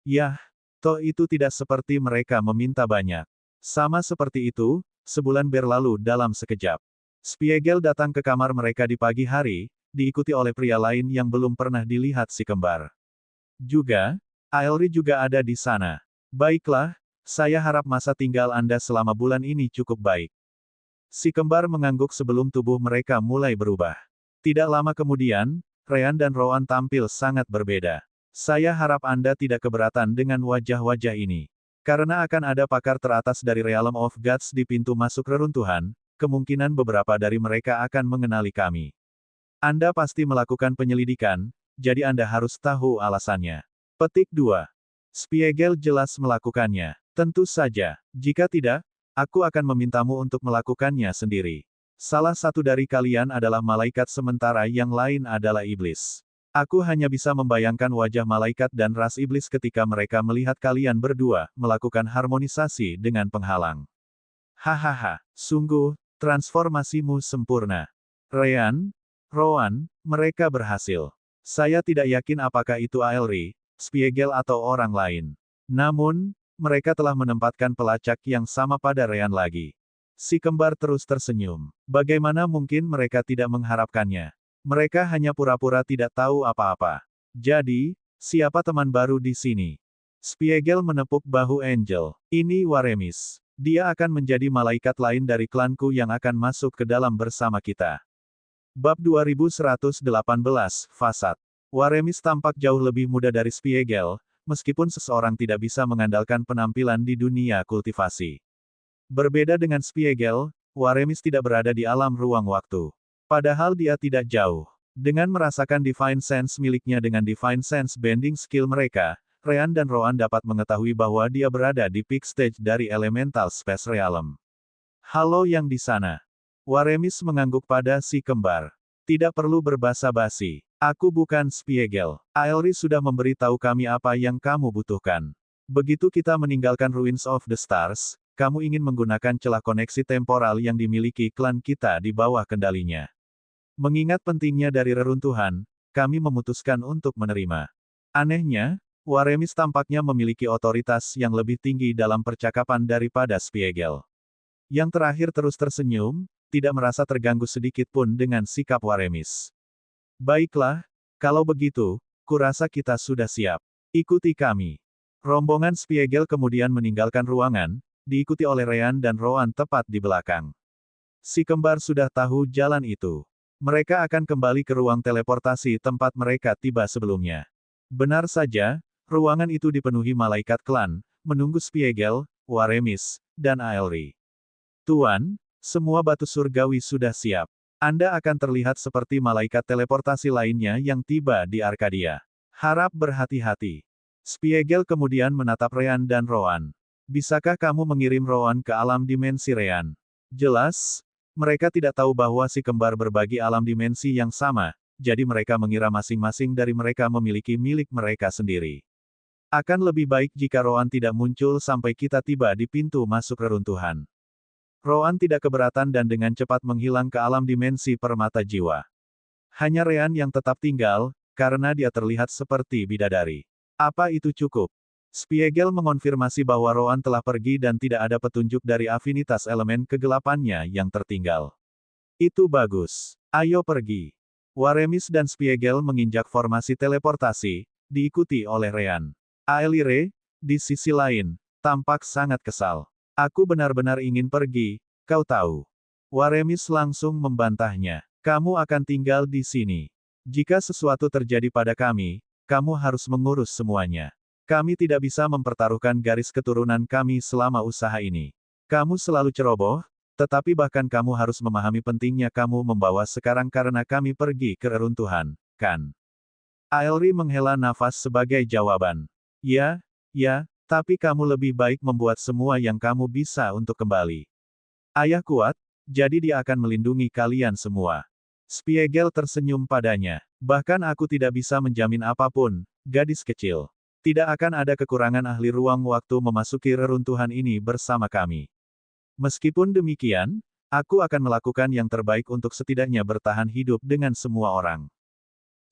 Yah, toh itu tidak seperti mereka meminta banyak. Sama seperti itu, sebulan berlalu dalam sekejap. Spiegel datang ke kamar mereka di pagi hari, diikuti oleh pria lain yang belum pernah dilihat si kembar. Juga, Aelri juga ada di sana. Baiklah, saya harap masa tinggal Anda selama bulan ini cukup baik. Si kembar mengangguk sebelum tubuh mereka mulai berubah. Tidak lama kemudian, Ryan dan Rowan tampil sangat berbeda. Saya harap Anda tidak keberatan dengan wajah-wajah ini. Karena akan ada pakar teratas dari Realm of Gods di pintu masuk reruntuhan, kemungkinan beberapa dari mereka akan mengenali kami. Anda pasti melakukan penyelidikan, jadi Anda harus tahu alasannya. Petik 2. Spiegel jelas melakukannya. Tentu saja, jika tidak, aku akan memintamu untuk melakukannya sendiri. Salah satu dari kalian adalah malaikat sementara yang lain adalah iblis. Aku hanya bisa membayangkan wajah malaikat dan ras iblis ketika mereka melihat kalian berdua melakukan harmonisasi dengan penghalang. Hahaha, sungguh, transformasimu sempurna. Ryan, Rowan, mereka berhasil. Saya tidak yakin apakah itu Aelri, Spiegel atau orang lain. Namun, mereka telah menempatkan pelacak yang sama pada Ryan lagi. Si kembar terus tersenyum. Bagaimana mungkin mereka tidak mengharapkannya? Mereka hanya pura-pura tidak tahu apa-apa. Jadi, siapa teman baru di sini? Spiegel menepuk bahu Angel. Ini Waremis. Dia akan menjadi malaikat lain dari klanku yang akan masuk ke dalam bersama kita. Bab 2118, Fasad. Waremis tampak jauh lebih muda dari Spiegel, meskipun seseorang tidak bisa mengandalkan penampilan di dunia kultivasi. Berbeda dengan Spiegel, Waremis tidak berada di alam ruang waktu. Padahal dia tidak jauh. Dengan merasakan Divine Sense miliknya dengan Divine Sense Bending skill mereka, Ryan dan Rowan dapat mengetahui bahwa dia berada di peak stage dari Elemental Space Realm. Halo yang di sana. Waremis mengangguk pada si kembar. Tidak perlu berbasa-basi. Aku bukan Spiegel. Aelri sudah memberitahu kami apa yang kamu butuhkan. Begitu kita meninggalkan Ruins of the Stars, kamu ingin menggunakan celah koneksi temporal yang dimiliki klan kita di bawah kendalinya. Mengingat pentingnya dari reruntuhan, kami memutuskan untuk menerima. Anehnya, Waremis tampaknya memiliki otoritas yang lebih tinggi dalam percakapan daripada Spiegel. Yang terakhir terus tersenyum, tidak merasa terganggu sedikit pun dengan sikap Waremis. Baiklah, kalau begitu, kurasa kita sudah siap. Ikuti kami. Rombongan Spiegel kemudian meninggalkan ruangan, diikuti oleh Ryan dan Rowan tepat di belakang. Si kembar sudah tahu jalan itu. Mereka akan kembali ke ruang teleportasi tempat mereka tiba sebelumnya. Benar saja, ruangan itu dipenuhi malaikat klan, menunggu Spiegel, Waremis, dan Aelri. Tuan, semua batu surgawi sudah siap. Anda akan terlihat seperti malaikat teleportasi lainnya yang tiba di Arkadia. Harap berhati-hati. Spiegel kemudian menatap Ryan dan Rowan. Bisakah kamu mengirim Rowan ke alam dimensi Ryan? Jelas, mereka tidak tahu bahwa si kembar berbagi alam dimensi yang sama, jadi mereka mengira masing-masing dari mereka memiliki milik mereka sendiri. Akan lebih baik jika Rowan tidak muncul sampai kita tiba di pintu masuk reruntuhan. Rowan tidak keberatan dan dengan cepat menghilang ke alam dimensi permata jiwa. Hanya Ryan yang tetap tinggal, karena dia terlihat seperti bidadari. Apa itu cukup? Spiegel mengonfirmasi bahwa Rowan telah pergi dan tidak ada petunjuk dari afinitas elemen kegelapannya yang tertinggal. Itu bagus. Ayo pergi. Waremis dan Spiegel menginjak formasi teleportasi, diikuti oleh Ryan. Aelire, di sisi lain, tampak sangat kesal. Aku benar-benar ingin pergi, kau tahu. Waremis langsung membantahnya. Kamu akan tinggal di sini. Jika sesuatu terjadi pada kami, kamu harus mengurus semuanya. Kami tidak bisa mempertaruhkan garis keturunan kami selama usaha ini. Kamu selalu ceroboh, tetapi bahkan kamu harus memahami pentingnya kamu membawa sekarang karena kami pergi ke reruntuhan, kan? Aelri menghela nafas sebagai jawaban. Ya, tapi kamu lebih baik membuat semua yang kamu bisa untuk kembali. Ayah kuat, jadi dia akan melindungi kalian semua. Spiegel tersenyum padanya. Bahkan aku tidak bisa menjamin apapun, gadis kecil. Tidak akan ada kekurangan ahli ruang waktu memasuki reruntuhan ini bersama kami. Meskipun demikian, aku akan melakukan yang terbaik untuk setidaknya bertahan hidup dengan semua orang.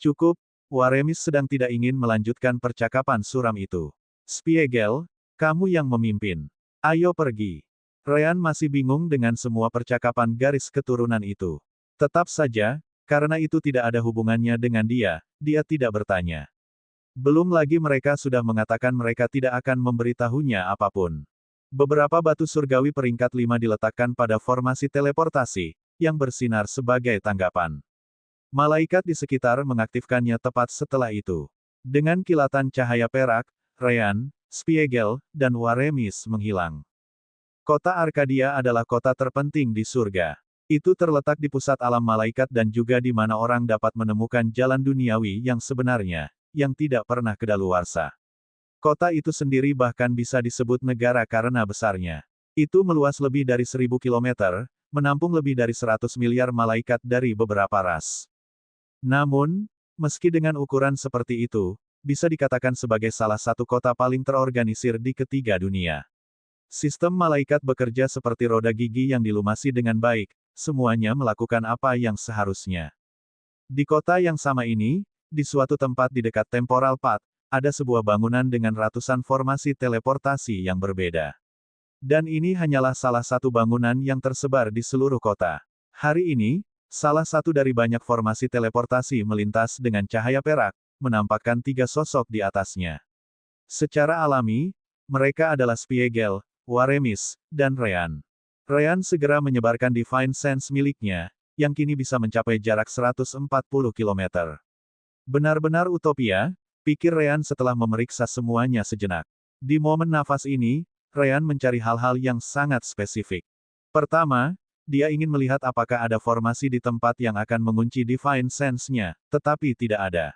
Cukup, Waremis sedang tidak ingin melanjutkan percakapan suram itu. Spiegel, kamu yang memimpin. Ayo pergi. Ryan masih bingung dengan semua percakapan garis keturunan itu. Tetap saja, karena itu tidak ada hubungannya dengan dia tidak bertanya. Belum lagi mereka sudah mengatakan mereka tidak akan memberitahunya apapun. Beberapa batu surgawi peringkat 5 diletakkan pada formasi teleportasi, yang bersinar sebagai tanggapan. Malaikat di sekitar mengaktifkannya tepat setelah itu. Dengan kilatan cahaya perak, Ryan, Spiegel, dan Waremis menghilang. Kota Arkadia adalah kota terpenting di surga. Itu terletak di pusat alam malaikat dan juga di mana orang dapat menemukan jalan duniawi yang sebenarnya, yang tidak pernah kedaluarsa. Kota itu sendiri bahkan bisa disebut negara karena besarnya. Itu meluas lebih dari 1000 kilometer, menampung lebih dari 100 miliar malaikat dari beberapa ras. Namun, meski dengan ukuran seperti itu, bisa dikatakan sebagai salah satu kota paling terorganisir di ketiga dunia. Sistem malaikat bekerja seperti roda gigi yang dilumasi dengan baik, semuanya melakukan apa yang seharusnya. Di kota yang sama ini, di suatu tempat di dekat Temporal Path, ada sebuah bangunan dengan ratusan formasi teleportasi yang berbeda. Dan ini hanyalah salah satu bangunan yang tersebar di seluruh kota. Hari ini, salah satu dari banyak formasi teleportasi melintas dengan cahaya perak, menampakkan 3 sosok di atasnya. Secara alami, mereka adalah Spiegel, Waremis, dan Ryan. Ryan segera menyebarkan Divine Sense miliknya, yang kini bisa mencapai jarak 140 km. Benar-benar utopia, pikir Ryan setelah memeriksa semuanya sejenak. Di momen nafas ini, Ryan mencari hal-hal yang sangat spesifik. Pertama, dia ingin melihat apakah ada formasi di tempat yang akan mengunci Divine Sense-nya, tetapi tidak ada.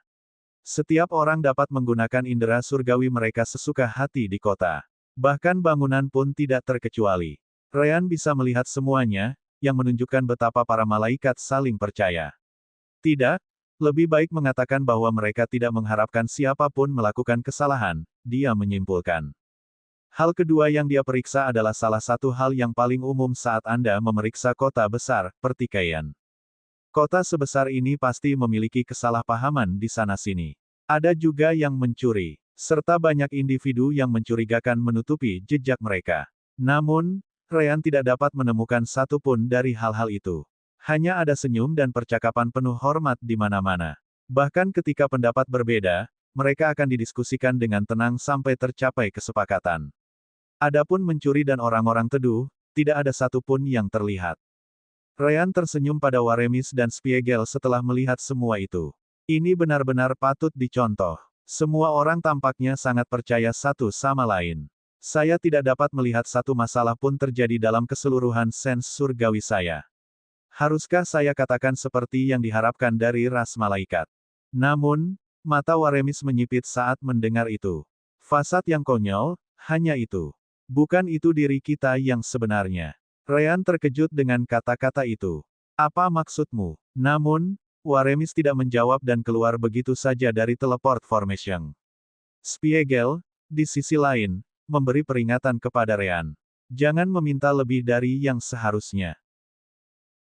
Setiap orang dapat menggunakan indera surgawi mereka sesuka hati di kota. Bahkan bangunan pun tidak terkecuali. Ryan bisa melihat semuanya, yang menunjukkan betapa para malaikat saling percaya. Tidak, lebih baik mengatakan bahwa mereka tidak mengharapkan siapapun melakukan kesalahan, dia menyimpulkan. Hal kedua yang dia periksa adalah salah satu hal yang paling umum saat Anda memeriksa kota besar, pertikaian. Kota sebesar ini pasti memiliki kesalahpahaman di sana-sini. Ada juga yang mencuri, serta banyak individu yang mencurigakan menutupi jejak mereka. Namun, Ryan tidak dapat menemukan satu pun dari hal-hal itu. Hanya ada senyum dan percakapan penuh hormat di mana-mana. Bahkan ketika pendapat berbeda, mereka akan didiskusikan dengan tenang sampai tercapai kesepakatan. Adapun mencuri dan orang-orang teduh, tidak ada satu pun yang terlihat. Ryan tersenyum pada Waremis dan Spiegel setelah melihat semua itu. Ini benar-benar patut dicontoh. Semua orang tampaknya sangat percaya satu sama lain. Saya tidak dapat melihat satu masalah pun terjadi dalam keseluruhan sens surgawi saya. Haruskah saya katakan seperti yang diharapkan dari ras malaikat? Namun, mata Waremis menyipit saat mendengar itu. Fasad yang konyol, hanya itu. Bukan itu diri kita yang sebenarnya. Ryan terkejut dengan kata-kata itu. Apa maksudmu? Namun, Waremis tidak menjawab dan keluar begitu saja dari teleport formation. Spiegel, di sisi lain, memberi peringatan kepada Ryan. Jangan meminta lebih dari yang seharusnya.